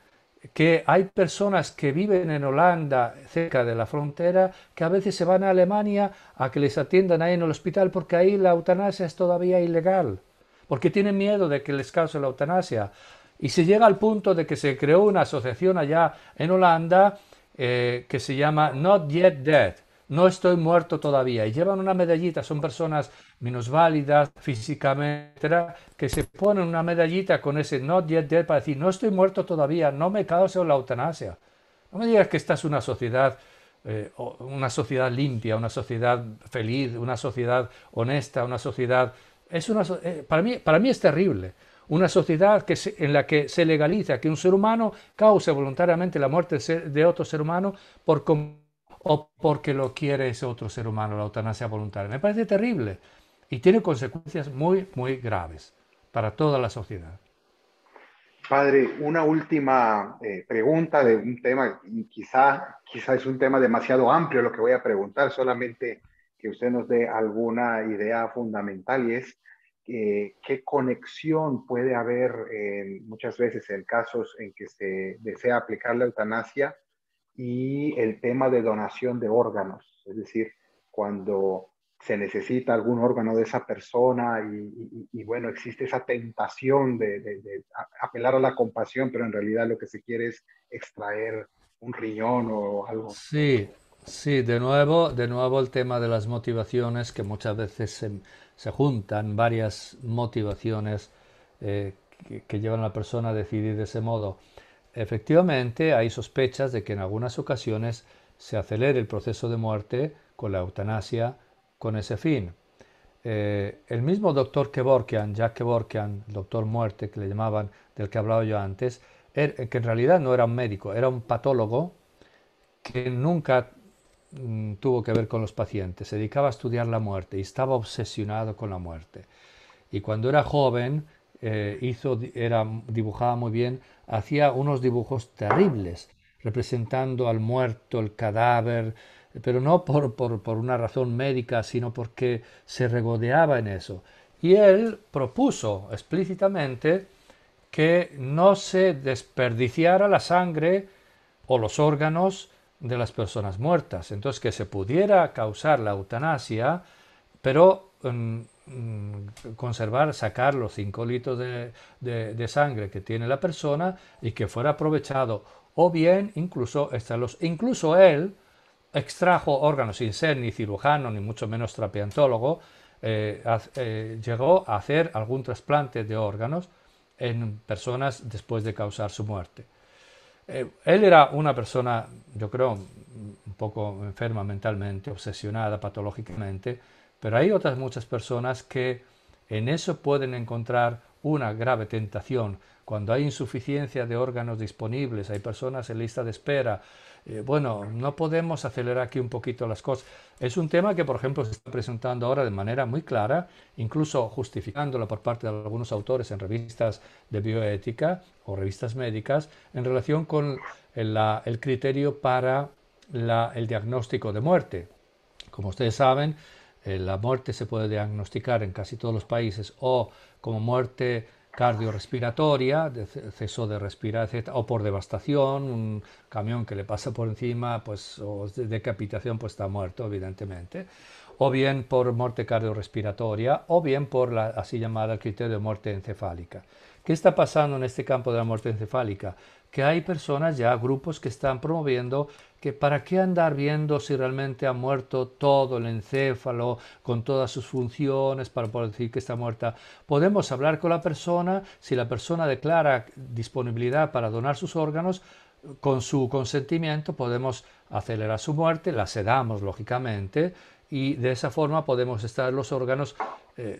que hay personas que viven en Holanda, cerca de la frontera, que a veces se van a Alemania a que les atiendan ahí en el hospital porque ahí la eutanasia es todavía ilegal, porque tienen miedo de que les cause la eutanasia. Y se llega al punto de que se creó una asociación allá en Holanda que se llama Not Yet Dead, no estoy muerto todavía, y llevan una medallita, son personas minusválidas físicamente, que se ponen una medallita con ese Not Yet Dead para decir, no estoy muerto todavía, no me causa la eutanasia. No me digas que esta es una sociedad limpia, una sociedad feliz, una sociedad honesta, una sociedad... para mí es terrible. Una sociedad en la que se legaliza que un ser humano cause voluntariamente la muerte de otro ser humano o porque lo quiere ese otro ser humano, la eutanasia voluntaria. Me parece terrible y tiene consecuencias muy, muy graves para toda la sociedad. Padre, una última pregunta de un tema, y quizá es un tema demasiado amplio lo que voy a preguntar, solamente que usted nos dé alguna idea fundamental y es qué conexión puede haber muchas veces en casos en que se desea aplicar la eutanasia y el tema de donación de órganos, es decir, cuando se necesita algún órgano de esa persona y bueno, existe esa tentación de apelar a la compasión, pero en realidad lo que se quiere es extraer un riñón o algo. Sí, sí, de nuevo el tema de las motivaciones, que muchas veces se juntan varias motivaciones que llevan a la persona a decidir de ese modo. Efectivamente, hay sospechas de que en algunas ocasiones se acelere el proceso de muerte con la eutanasia con ese fin. El mismo doctor Kevorkian, Jack Kevorkian, el doctor muerte que le llamaban, del que hablaba yo antes, que en realidad no era un médico, era un patólogo que nunca tuvo que ver con los pacientes, se dedicaba a estudiar la muerte y estaba obsesionado con la muerte. Y cuando era joven, dibujaba muy bien, hacía unos dibujos terribles, representando al muerto, el cadáver, pero no por una razón médica, sino porque se regodeaba en eso. Y él propuso explícitamente que no se desperdiciara la sangre o los órganos de las personas muertas. Entonces, que se pudiera causar la eutanasia, pero conservar, sacar los 5 litros de sangre que tiene la persona y que fuera aprovechado. O bien, incluso él extrajo órganos sin ser ni cirujano, ni mucho menos trapeantólogo, llegó a hacer algún trasplante de órganos en personas después de causar su muerte. Él era una persona, yo creo, un poco enferma mentalmente, obsesionada patológicamente, pero hay otras muchas personas que en eso pueden encontrar una grave tentación. Cuando hay insuficiencia de órganos disponibles, hay personas en lista de espera. Bueno, no podemos acelerar aquí un poquito las cosas. Es un tema que, por ejemplo, se está presentando ahora de manera muy clara, incluso justificándola por parte de algunos autores en revistas de bioética o revistas médicas, en relación con el criterio para el diagnóstico de muerte. Como ustedes saben, la muerte se puede diagnosticar en casi todos los países o como muerte cardiorrespiratoria, de ceso de respirar, etc., o por devastación, un camión que le pasa por encima, pues, o de decapitación, pues está muerto, evidentemente, o bien por muerte cardiorrespiratoria, o bien por la así llamada criterio de muerte encefálica. ¿Qué está pasando en este campo de la muerte encefálica? Que hay personas ya, grupos que están promoviendo que para qué andar viendo si realmente ha muerto todo el encéfalo con todas sus funciones para poder decir que está muerta. Podemos hablar con la persona, si la persona declara disponibilidad para donar sus órganos, con su consentimiento podemos acelerar su muerte, la sedamos lógicamente y de esa forma podemos estar los órganos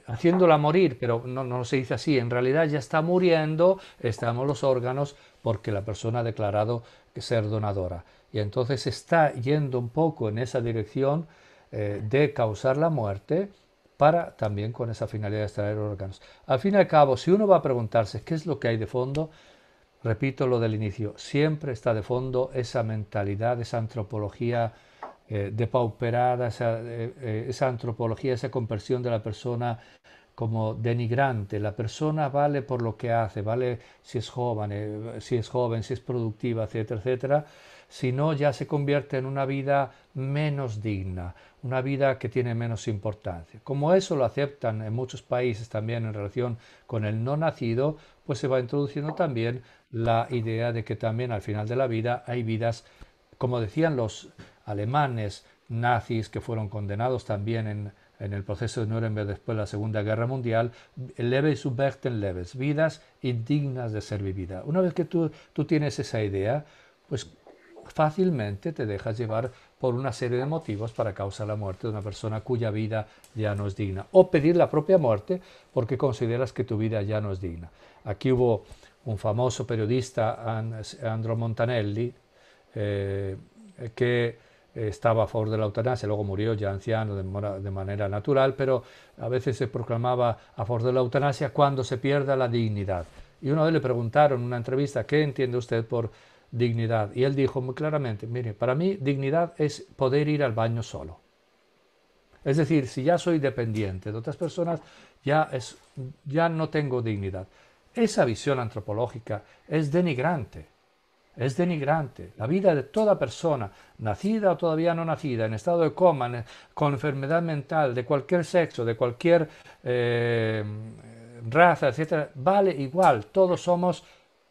haciéndola morir, pero no se dice así, en realidad ya está muriendo, estamos los órganos porque la persona ha declarado que ser donadora. Y entonces está yendo un poco en esa dirección de causar la muerte para también con esa finalidad de extraer órganos. Al fin y al cabo, si uno va a preguntarse qué es lo que hay de fondo, repito lo del inicio, siempre está de fondo esa mentalidad, esa antropología depauperada, esa antropología, esa conversión de la persona como denigrante. La persona vale por lo que hace, vale si es joven, si es productiva, etcétera, etcétera. Si no, ya se convierte en una vida menos digna, una vida que tiene menos importancia. Como eso lo aceptan en muchos países también en relación con el no nacido, pues se va introduciendo también la idea de que también al final de la vida hay vidas, como decían los alemanes nazis que fueron condenados también en el proceso de Nuremberg después de la Segunda Guerra Mundial, leve subverten leves, vidas indignas de ser vividas. Una vez que tú tienes esa idea, pues fácilmente te dejas llevar por una serie de motivos para causar la muerte de una persona cuya vida ya no es digna. O pedir la propia muerte porque consideras que tu vida ya no es digna. Aquí hubo un famoso periodista, Andro Montanelli, que estaba a favor de la eutanasia, luego murió ya anciano de manera natural, pero a veces se proclamaba a favor de la eutanasia cuando se pierda la dignidad. Y una vez le preguntaron en una entrevista, ¿qué entiende usted por dignidad? Y él dijo muy claramente, mire, para mí dignidad es poder ir al baño solo. Es decir, si ya soy dependiente de otras personas, ya no tengo dignidad. Esa visión antropológica es denigrante. es denigrante. La vida de toda persona, nacida o todavía no nacida, en estado de coma, con enfermedad mental, de cualquier sexo, de cualquier raza, etcétera, vale igual. Todos somos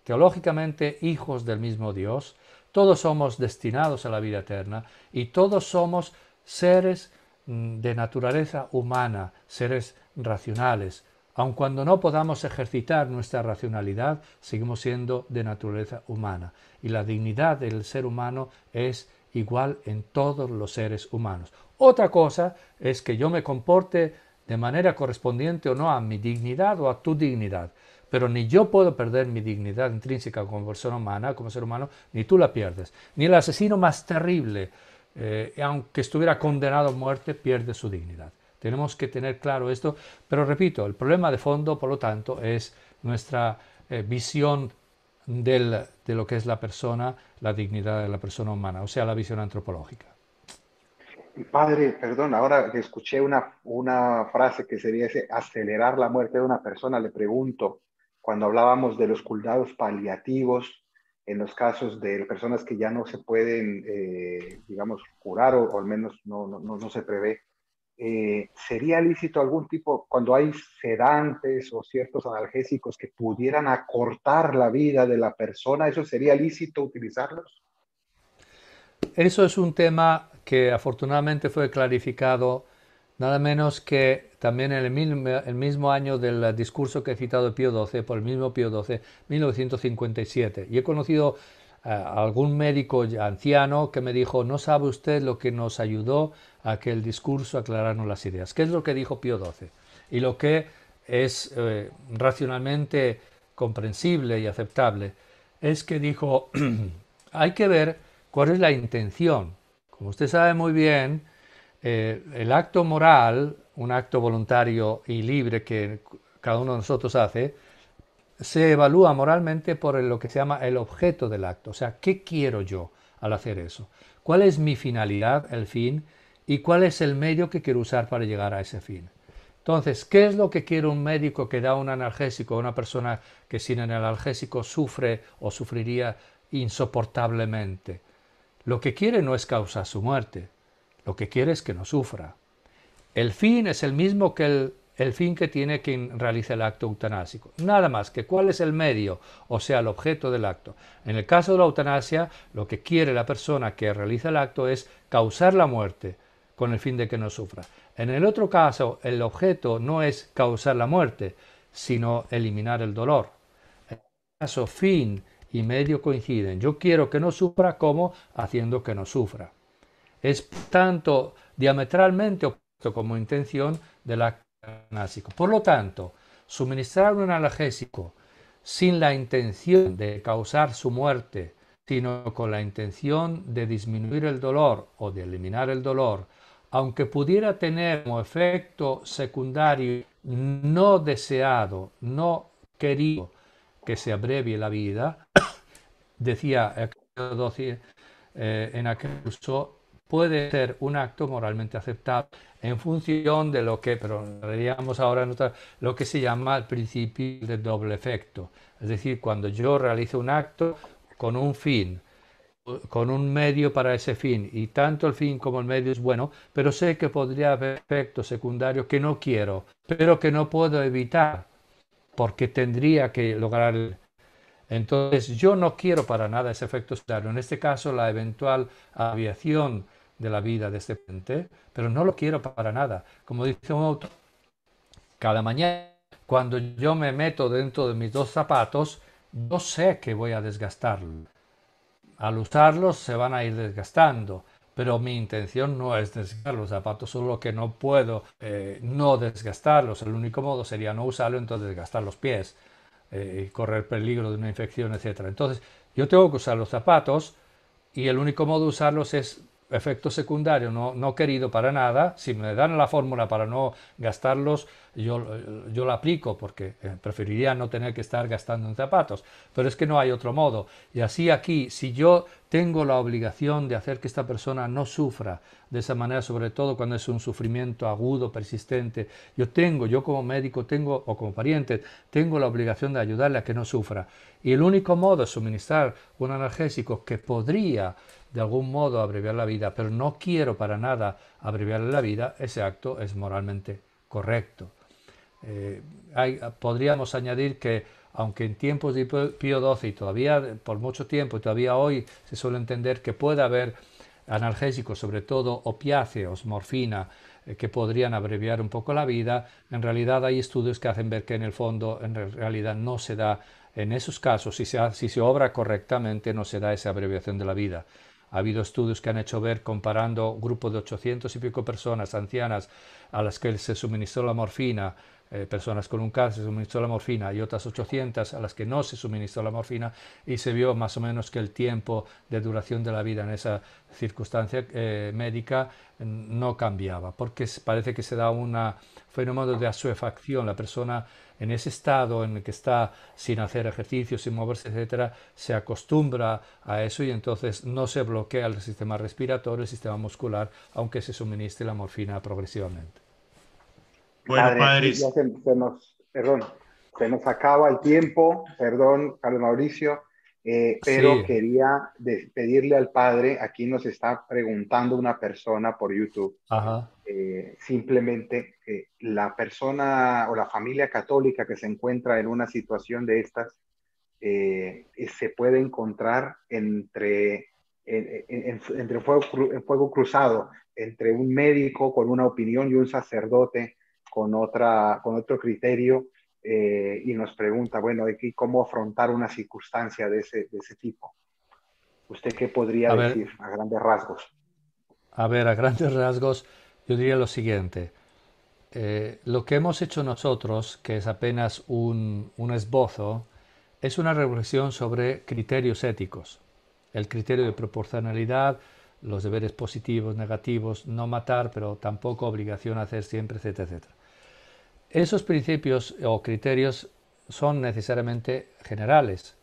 teológicamente hijos del mismo Dios, todos somos destinados a la vida eterna y todos somos seres de naturaleza humana, seres racionales. Aun cuando no podamos ejercitar nuestra racionalidad, seguimos siendo de naturaleza humana. Y la dignidad del ser humano es igual en todos los seres humanos. Otra cosa es que yo me comporte de manera correspondiente o no a mi dignidad o a tu dignidad. Pero ni yo puedo perder mi dignidad intrínseca como persona humana, como ser humano, ni tú la pierdes. Ni el asesino más terrible, aunque estuviera condenado a muerte, pierde su dignidad. Tenemos que tener claro esto, pero repito, el problema de fondo, por lo tanto, es nuestra visión de lo que es la persona, la dignidad de la persona humana, o sea, la visión antropológica. Padre, perdón, ahora que escuché una frase que sería ese acelerar la muerte de una persona, le pregunto, cuando hablábamos de los cuidados paliativos, en los casos de personas que ya no se pueden, digamos, curar o al menos no se prevé, ¿sería lícito algún tipo, cuando hay sedantes o ciertos analgésicos que pudieran acortar la vida de la persona, eso sería lícito utilizarlos? Eso es un tema que afortunadamente fue clarificado nada menos que también en el mismo año del discurso que he citado de Pío XII, por el mismo Pío XII, 1957. Y he conocido a algún médico anciano que me dijo, no sabe usted lo que nos ayudó a que el discurso aclararnos las ideas. ¿Qué es lo que dijo Pío XII? Y lo que es racionalmente comprensible y aceptable es que dijo, hay que ver cuál es la intención. Como usted sabe muy bien, el acto moral, un acto voluntario y libre que cada uno de nosotros hace, se evalúa moralmente por lo que se llama el objeto del acto. O sea, ¿qué quiero yo al hacer eso? ¿Cuál es mi finalidad, el fin? ¿Y cuál es el medio que quiero usar para llegar a ese fin? Entonces, ¿qué es lo que quiere un médico que da un analgésico a una persona que sin el analgésico sufre o sufriría insoportablemente? Lo que quiere no es causar su muerte, lo que quiere es que no sufra. El fin es el mismo que el fin que tiene quien realiza el acto eutanásico. Nada más que cuál es el medio, o sea, el objeto del acto. En el caso de la eutanasia, lo que quiere la persona que realiza el acto es causar la muerte con el fin de que no sufra. En el otro caso, el objeto no es causar la muerte, sino eliminar el dolor. En el caso, fin y medio coinciden. Yo quiero que no sufra como haciendo que no sufra. Es tanto diametralmente opuesto como intención del acto eutanásico. Por lo tanto, suministrar un analgésico sin la intención de causar su muerte, sino con la intención de disminuir el dolor o de eliminar el dolor, aunque pudiera tener como efecto secundario no deseado, no querido, que se abrevie la vida, decía en aquel uso, puede ser un acto moralmente aceptable en función de lo que, pero veríamos ahora lo que se llama el principio de doble efecto. Es decir, cuando yo realizo un acto con un fin, con un medio para ese fin, y tanto el fin como el medio es bueno, pero sé que podría haber efectos secundarios que no quiero, pero que no puedo evitar, porque tendría que lograr. Entonces, yo no quiero para nada ese efecto secundario. En este caso, la eventual aviación de la vida de este paciente, pero no lo quiero para nada. Como dice un autor, cada mañana, cuando yo me meto dentro de mis dos zapatos, yo sé que voy a desgastarlos. Al usarlos se van a ir desgastando, pero mi intención no es desgastar los zapatos, solo que no puedo no desgastarlos. El único modo sería no usarlo, entonces desgastar los pies y correr peligro de una infección, etcétera. Entonces, yo tengo que usar los zapatos y el único modo de usarlos es efecto secundario no querido para nada. Si me dan la fórmula para no gastarlos, yo la aplico porque preferiría no tener que estar gastando en zapatos, pero es que no hay otro modo. Y así aquí, si yo tengo la obligación de hacer que esta persona no sufra de esa manera, sobre todo cuando es un sufrimiento agudo, persistente, yo como médico tengo, o como pariente, tengo la obligación de ayudarle a que no sufra. Y el único modo es suministrar un analgésico que podría de algún modo abreviar la vida, pero no quiero para nada abreviarle la vida, ese acto es moralmente correcto. Podríamos añadir que, aunque en tiempos de Pío XII y todavía por mucho tiempo y todavía hoy se suele entender que puede haber analgésicos, sobre todo opiáceos, morfina, que podrían abreviar un poco la vida, en realidad hay estudios que hacen ver que en el fondo en realidad no se da, en esos casos, si se obra correctamente, no se da esa abreviación de la vida. Ha habido estudios que han hecho ver, comparando grupos de 800 y pico personas ancianas a las que se suministró la morfina, personas con un cáncer se suministró la morfina, y otras 800 a las que no se suministró la morfina, y se vio más o menos que el tiempo de duración de la vida en esa circunstancia médica no cambiaba, porque parece que se da un fenómeno de asuefacción. La persona en ese estado en el que está sin hacer ejercicio, sin moverse, etcétera, se acostumbra a eso y entonces no se bloquea el sistema respiratorio, el sistema muscular, aunque se suministre la morfina progresivamente. Bueno, Padre, aquí ya padres, perdón, se nos acaba el tiempo, perdón, Carlos Mauricio, pero Sí, quería pedirle al Padre, aquí nos está preguntando una persona por YouTube, ajá. simplemente la persona o la familia católica que se encuentra en una situación de estas, se puede encontrar entre en fuego cruzado, entre un médico con una opinión y un sacerdote con otro criterio, y nos pregunta, bueno, ¿cómo afrontar una circunstancia de ese tipo? ¿Usted qué podría A ver, decir a grandes rasgos? a grandes rasgos, yo diría lo siguiente. Lo que hemos hecho nosotros, que es apenas un esbozo, es una reflexión sobre criterios éticos. El criterio de proporcionalidad, los deberes positivos, negativos, no matar, pero tampoco obligación a hacer siempre, etcétera, etcétera. Esos principios o criterios son necesariamente generales.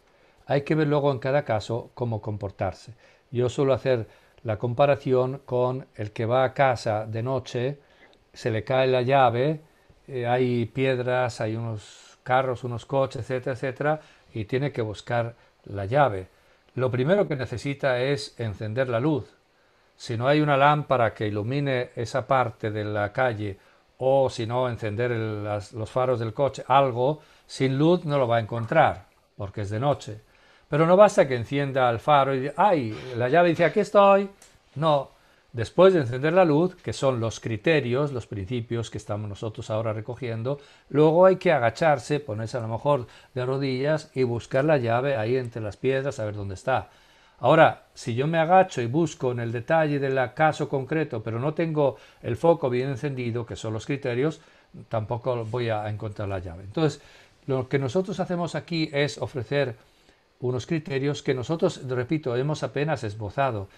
Hay que ver luego en cada caso cómo comportarse. Yo suelo hacer la comparación con el que va a casa de noche, se le cae la llave, hay piedras, hay unos carros, unos coches, etcétera, etcétera, y tiene que buscar la llave. Lo primero que necesita es encender la luz. Si no hay una lámpara que ilumine esa parte de la calle, o si no encender los faros del coche, algo, sin luz no lo va a encontrar, porque es de noche. Pero no basta que encienda el faro y diga, ¡ay! La llave dice, aquí estoy. No. Después de encender la luz, que son los criterios, los principios que estamos nosotros ahora recogiendo, luego hay que agacharse, ponerse a lo mejor de rodillas y buscar la llave ahí entre las piedras a ver dónde está. Ahora, si yo me agacho y busco en el detalle del caso concreto, pero no tengo el foco bien encendido, que son los criterios, tampoco voy a encontrar la llave. Entonces, lo que nosotros hacemos aquí es ofrecer unos criterios que nosotros, repito, hemos apenas esbozado.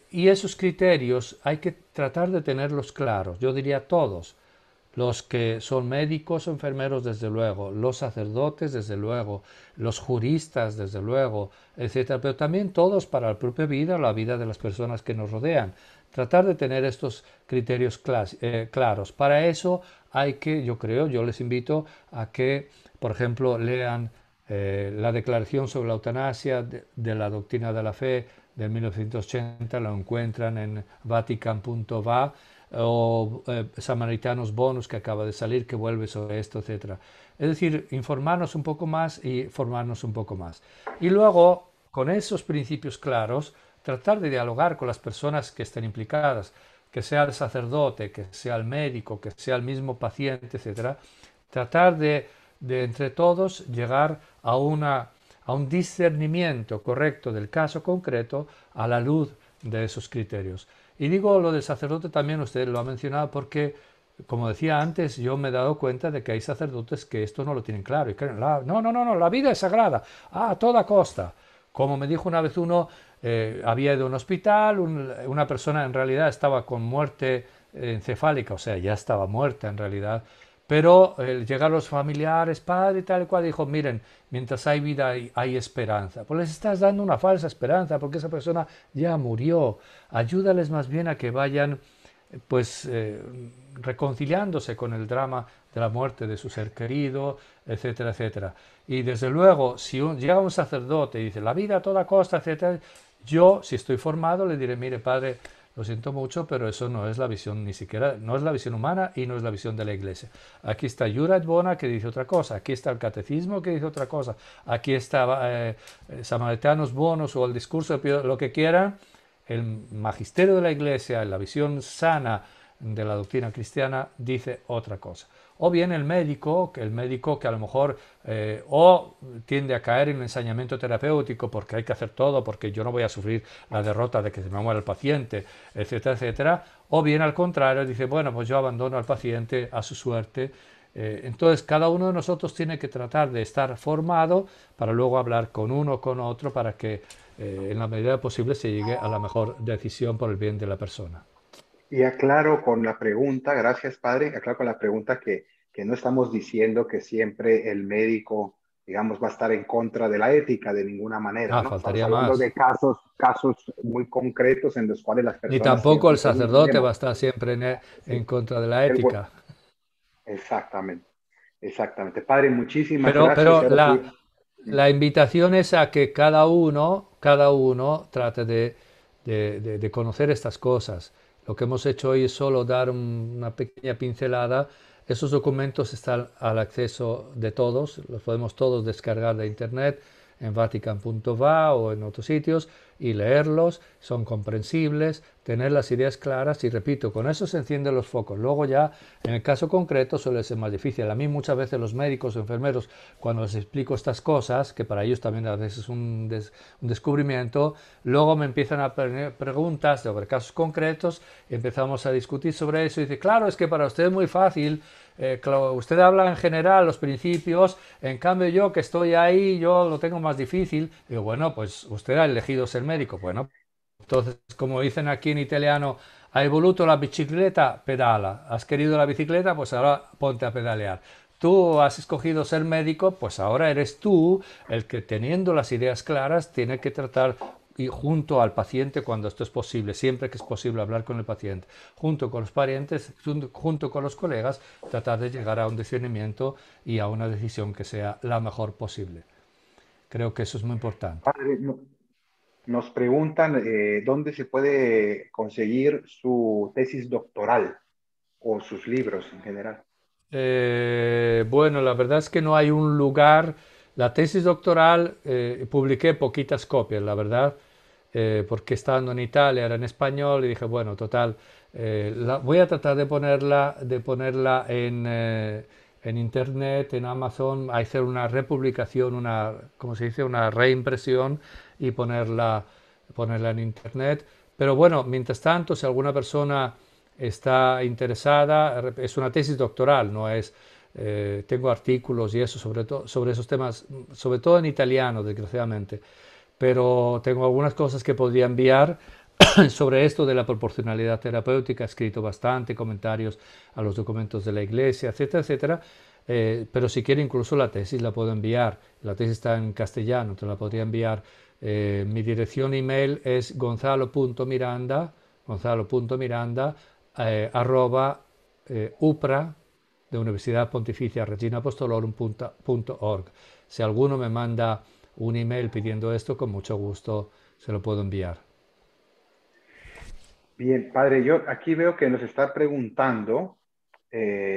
Y esos criterios hay que tratar de tenerlos claros, yo diría todos. Los que son médicos o enfermeros, desde luego, los sacerdotes, desde luego, los juristas, desde luego, etcétera, pero también todos para la propia vida o la vida de las personas que nos rodean. Tratar de tener estos criterios claros. Para eso hay que, yo creo, yo les invito a que, por ejemplo, lean la Declaración sobre la Eutanasia de la Doctrina de la Fe del 1980, lo encuentran en vatican.va, o Samaritanos Bonus, que acaba de salir, que vuelve sobre esto, etcétera. Es decir, informarnos un poco más y formarnos un poco más. Y luego, con esos principios claros, tratar de dialogar con las personas que estén implicadas, que sea el sacerdote, que sea el médico, que sea el mismo paciente, etcétera. Tratar de entre todos llegar a un discernimiento correcto del caso concreto a la luz de esos criterios. Y digo lo del sacerdote también, usted lo ha mencionado, porque, como decía antes, yo me he dado cuenta de que hay sacerdotes que esto no lo tienen claro. Y creen, no, la vida es sagrada, a toda costa. Como me dijo una vez uno, había ido a un hospital, una persona en realidad estaba con muerte encefálica, o sea, ya estaba muerta en realidad, pero llegaron los familiares, padre y tal y cual, dijo, miren, mientras hay vida hay esperanza. Pues les estás dando una falsa esperanza, porque esa persona ya murió. Ayúdales más bien a que vayan pues reconciliándose con el drama de la muerte de su ser querido, etcétera, etcétera. Y desde luego, si llega un sacerdote y dice la vida a toda costa, etcétera, yo, si estoy formado, le diré, mire, padre, lo siento mucho, pero eso no es la visión, ni siquiera, no es la visión humana y no es la visión de la Iglesia. Aquí está Jurat Bona que dice otra cosa, aquí está el Catecismo que dice otra cosa, aquí está Samaritanos Bonos o el discurso de Pío, lo que quieran. El magisterio de la Iglesia, la visión sana de la doctrina cristiana, dice otra cosa. O bien el médico que a lo mejor o tiende a caer en el ensañamiento terapéutico porque hay que hacer todo, porque yo no voy a sufrir la derrota de que se me muera el paciente, etcétera, etcétera. O bien al contrario, dice, bueno, pues yo abandono al paciente a su suerte. Entonces cada uno de nosotros tiene que tratar de estar formado para luego hablar con uno o con otro para que en la medida posible se llegue a la mejor decisión por el bien de la persona. Y aclaro con la pregunta, gracias padre, aclaro con la pregunta que no estamos diciendo que siempre el médico, digamos, va a estar en contra de la ética de ninguna manera, Ah, ¿no? Estamos faltaría hablando más. de casos muy concretos en los cuales las Ni personas tampoco el tienen un sacerdote va dilema. a estar siempre en Sí, contra de la el buen- ética. exactamente, exactamente. Padre, muchísimas Pero, gracias. pero Ahora la, sí. la invitación es a que cada uno trate de conocer estas cosas. Lo que hemos hecho hoy es solo dar una pequeña pincelada. Esos documentos están al acceso de todos, los podemos todos descargar de internet en vatican.va o en otros sitios y leerlos, son comprensibles, tener las ideas claras y repito, con eso se encienden los focos. Luego ya, en el caso concreto, suele ser más difícil. A mí muchas veces los médicos o enfermeros, cuando les explico estas cosas, que para ellos también a veces es un descubrimiento, luego me empiezan a poner preguntas sobre casos concretos, y empezamos a discutir sobre eso y dice, claro, es que para usted es muy fácil, claro, usted habla en general los principios, en cambio yo que estoy ahí, yo lo tengo más difícil. Digo, bueno, pues usted ha elegido ser médico. Bueno, entonces, como dicen aquí en italiano, hai voluto la bicicleta, pedala. Has querido la bicicleta, pues ahora ponte a pedalear. Tú has escogido ser médico, pues ahora eres tú el que teniendo las ideas claras tiene que tratar y junto al paciente cuando esto es posible, siempre que es posible hablar con el paciente, junto con los parientes, junto con los colegas, tratar de llegar a un discernimiento y a una decisión que sea la mejor posible. Creo que eso es muy importante. Padre, nos preguntan dónde se puede conseguir su tesis doctoral o sus libros en general. Bueno, la verdad es que no hay un lugar. La tesis doctoral publiqué poquitas copias, la verdad, porque estando en Italia era en español y dije, bueno, total, voy a tratar de ponerla en internet, en Amazon, a hacer una republicación, ¿cómo se dice? Una reimpresión y ponerla en internet. Pero bueno, mientras tanto, si alguna persona está interesada, es una tesis doctoral, no es, tengo artículos y eso sobre esos temas, sobre todo en italiano, desgraciadamente, pero tengo algunas cosas que podría enviar sobre esto de la proporcionalidad terapéutica, he escrito bastante comentarios a los documentos de la Iglesia, etcétera, etcétera. Pero si quiere incluso la tesis la puedo enviar. La tesis está en castellano, te la podría enviar. Mi dirección email es gonzalo.miranda arroba upra de Universidad Pontificia Regina Apostolorum.org. Si alguno me manda un email pidiendo esto, con mucho gusto se lo puedo enviar. Bien, padre, yo aquí veo que nos está preguntando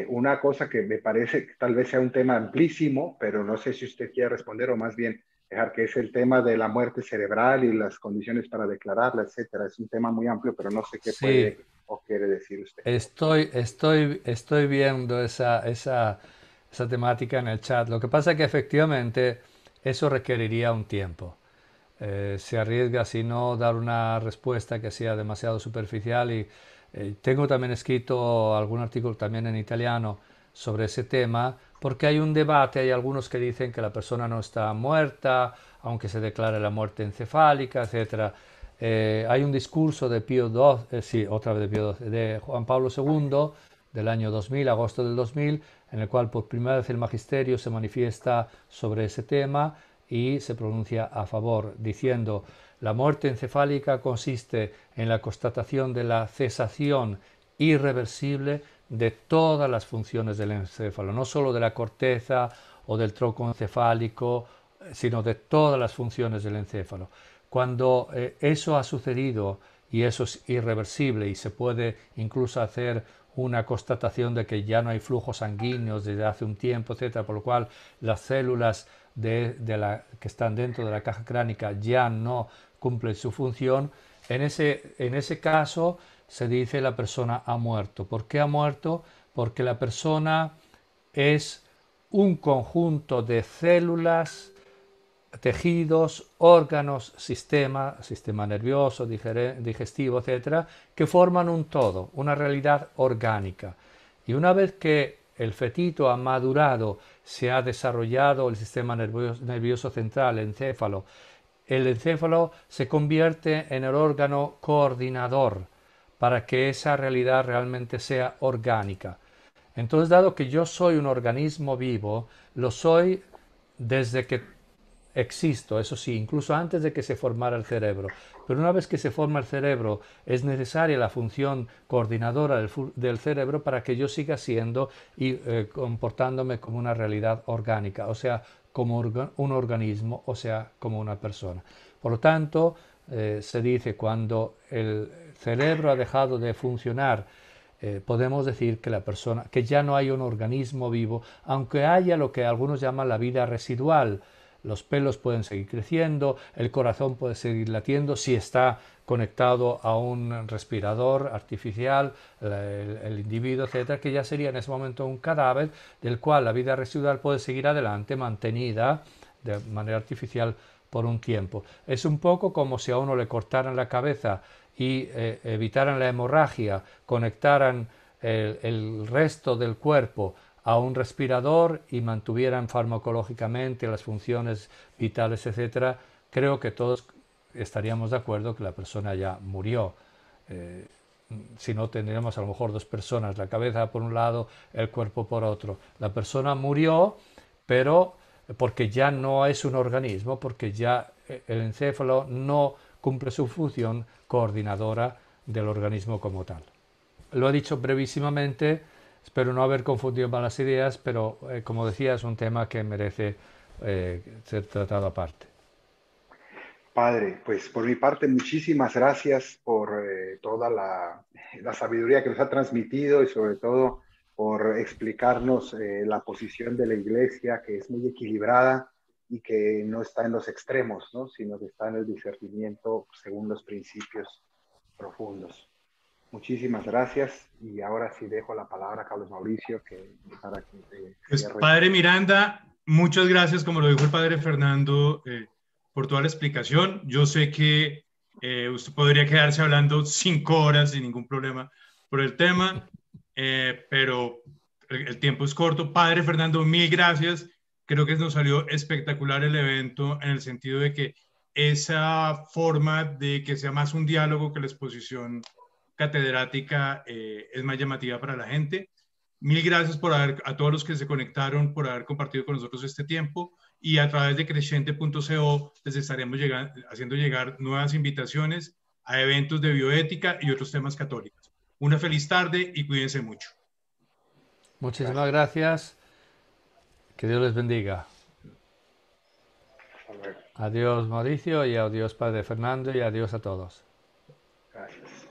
una cosa que me parece que tal vez sea un tema amplísimo, pero no sé si usted quiere responder o más bien dejar que es el tema de la muerte cerebral y las condiciones para declararla, etcétera. Es un tema muy amplio, pero no sé qué Sí, puede o quiere decir usted. estoy viendo esa temática en el chat. Lo que pasa es que efectivamente eso requeriría un tiempo. Se arriesga si no dar una respuesta que sea demasiado superficial y tengo también escrito algún artículo también en italiano sobre ese tema porque hay un debate, hay algunos que dicen que la persona no está muerta, aunque se declare la muerte encefálica, etcétera. Hay un discurso de Pío XII, sí, otra vez de Pío XII, de Juan Pablo II, del año 2000, agosto del 2000, en el cual por primera vez el magisterio se manifiesta sobre ese tema y se pronuncia a favor, diciendo: la muerte encefálica consiste en la constatación de la cesación irreversible de todas las funciones del encéfalo, no solo de la corteza o del tronco encefálico, sino de todas las funciones del encéfalo. Cuando eso ha sucedido y eso es irreversible y se puede incluso hacer una constatación de que ya no hay flujos sanguíneos desde hace un tiempo, etcétera, por lo cual las células que están dentro de la caja cránica ya no cumplen su función, en ese caso se dice la persona ha muerto. ¿Por qué ha muerto? Porque la persona es un conjunto de células, tejidos, órganos, sistema nervioso, digestivo, etcétera, que forman un todo, una realidad orgánica. Y una vez que el fetito ha madurado, se ha desarrollado el sistema nervioso central, el encéfalo se convierte en el órgano coordinador para que esa realidad realmente sea orgánica. Entonces, dado que yo soy un organismo vivo, lo soy desde que existo, eso sí, incluso antes de que se formara el cerebro. Pero una vez que se forma el cerebro, es necesaria la función coordinadora del cerebro para que yo siga siendo y comportándome como una realidad orgánica, o sea, como un organismo, o sea, como una persona. Por lo tanto, se dice cuando el cerebro ha dejado de funcionar, podemos decir que la persona, que ya no hay un organismo vivo, aunque haya lo que algunos llaman la vida residual. Los pelos pueden seguir creciendo, el corazón puede seguir latiendo si está conectado a un respirador artificial, el individuo, etcétera, que ya sería en ese momento un cadáver del cual la vida residual puede seguir adelante, mantenida de manera artificial por un tiempo. Es un poco como si a uno le cortaran la cabeza y evitaran la hemorragia, conectaran el resto del cuerpo a un respirador y mantuvieran farmacológicamente las funciones vitales, etcétera. Creo que todos estaríamos de acuerdo que la persona ya murió. Eh, si no, tendríamos a lo mejor dos personas, la cabeza por un lado, el cuerpo por otro. La persona murió, pero porque ya no es un organismo, porque ya el encéfalo no cumple su función coordinadora del organismo como tal. Lo he dicho brevísimamente, espero no haber confundido malas ideas, pero como decía, es un tema que merece ser tratado aparte. Padre, pues por mi parte, muchísimas gracias por toda la sabiduría que nos ha transmitido y sobre todo por explicarnos la posición de la Iglesia, que es muy equilibrada y que no está en los extremos, ¿no? Sino que está en el discernimiento según los principios profundos. Muchísimas gracias y ahora sí dejo la palabra a Carlos Mauricio para que Pues, cierre. padre Miranda, muchas gracias, como lo dijo el padre Fernando, por toda la explicación. Yo sé que usted podría quedarse hablando 5 horas sin ningún problema por el tema, pero el tiempo es corto. Padre Fernando, mil gracias. Creo que nos salió espectacular el evento en el sentido de que esa forma de que sea más un diálogo que la exposición catedrática es más llamativa para la gente. Mil gracias a todos los que se conectaron, por haber compartido con nosotros este tiempo, y a través de Crescente.co les estaremos haciendo llegar nuevas invitaciones a eventos de bioética y otros temas católicos. Una feliz tarde y cuídense mucho. Muchísimas gracias. Que Dios les bendiga. Adiós Mauricio y adiós Padre Fernando y adiós a todos. Gracias.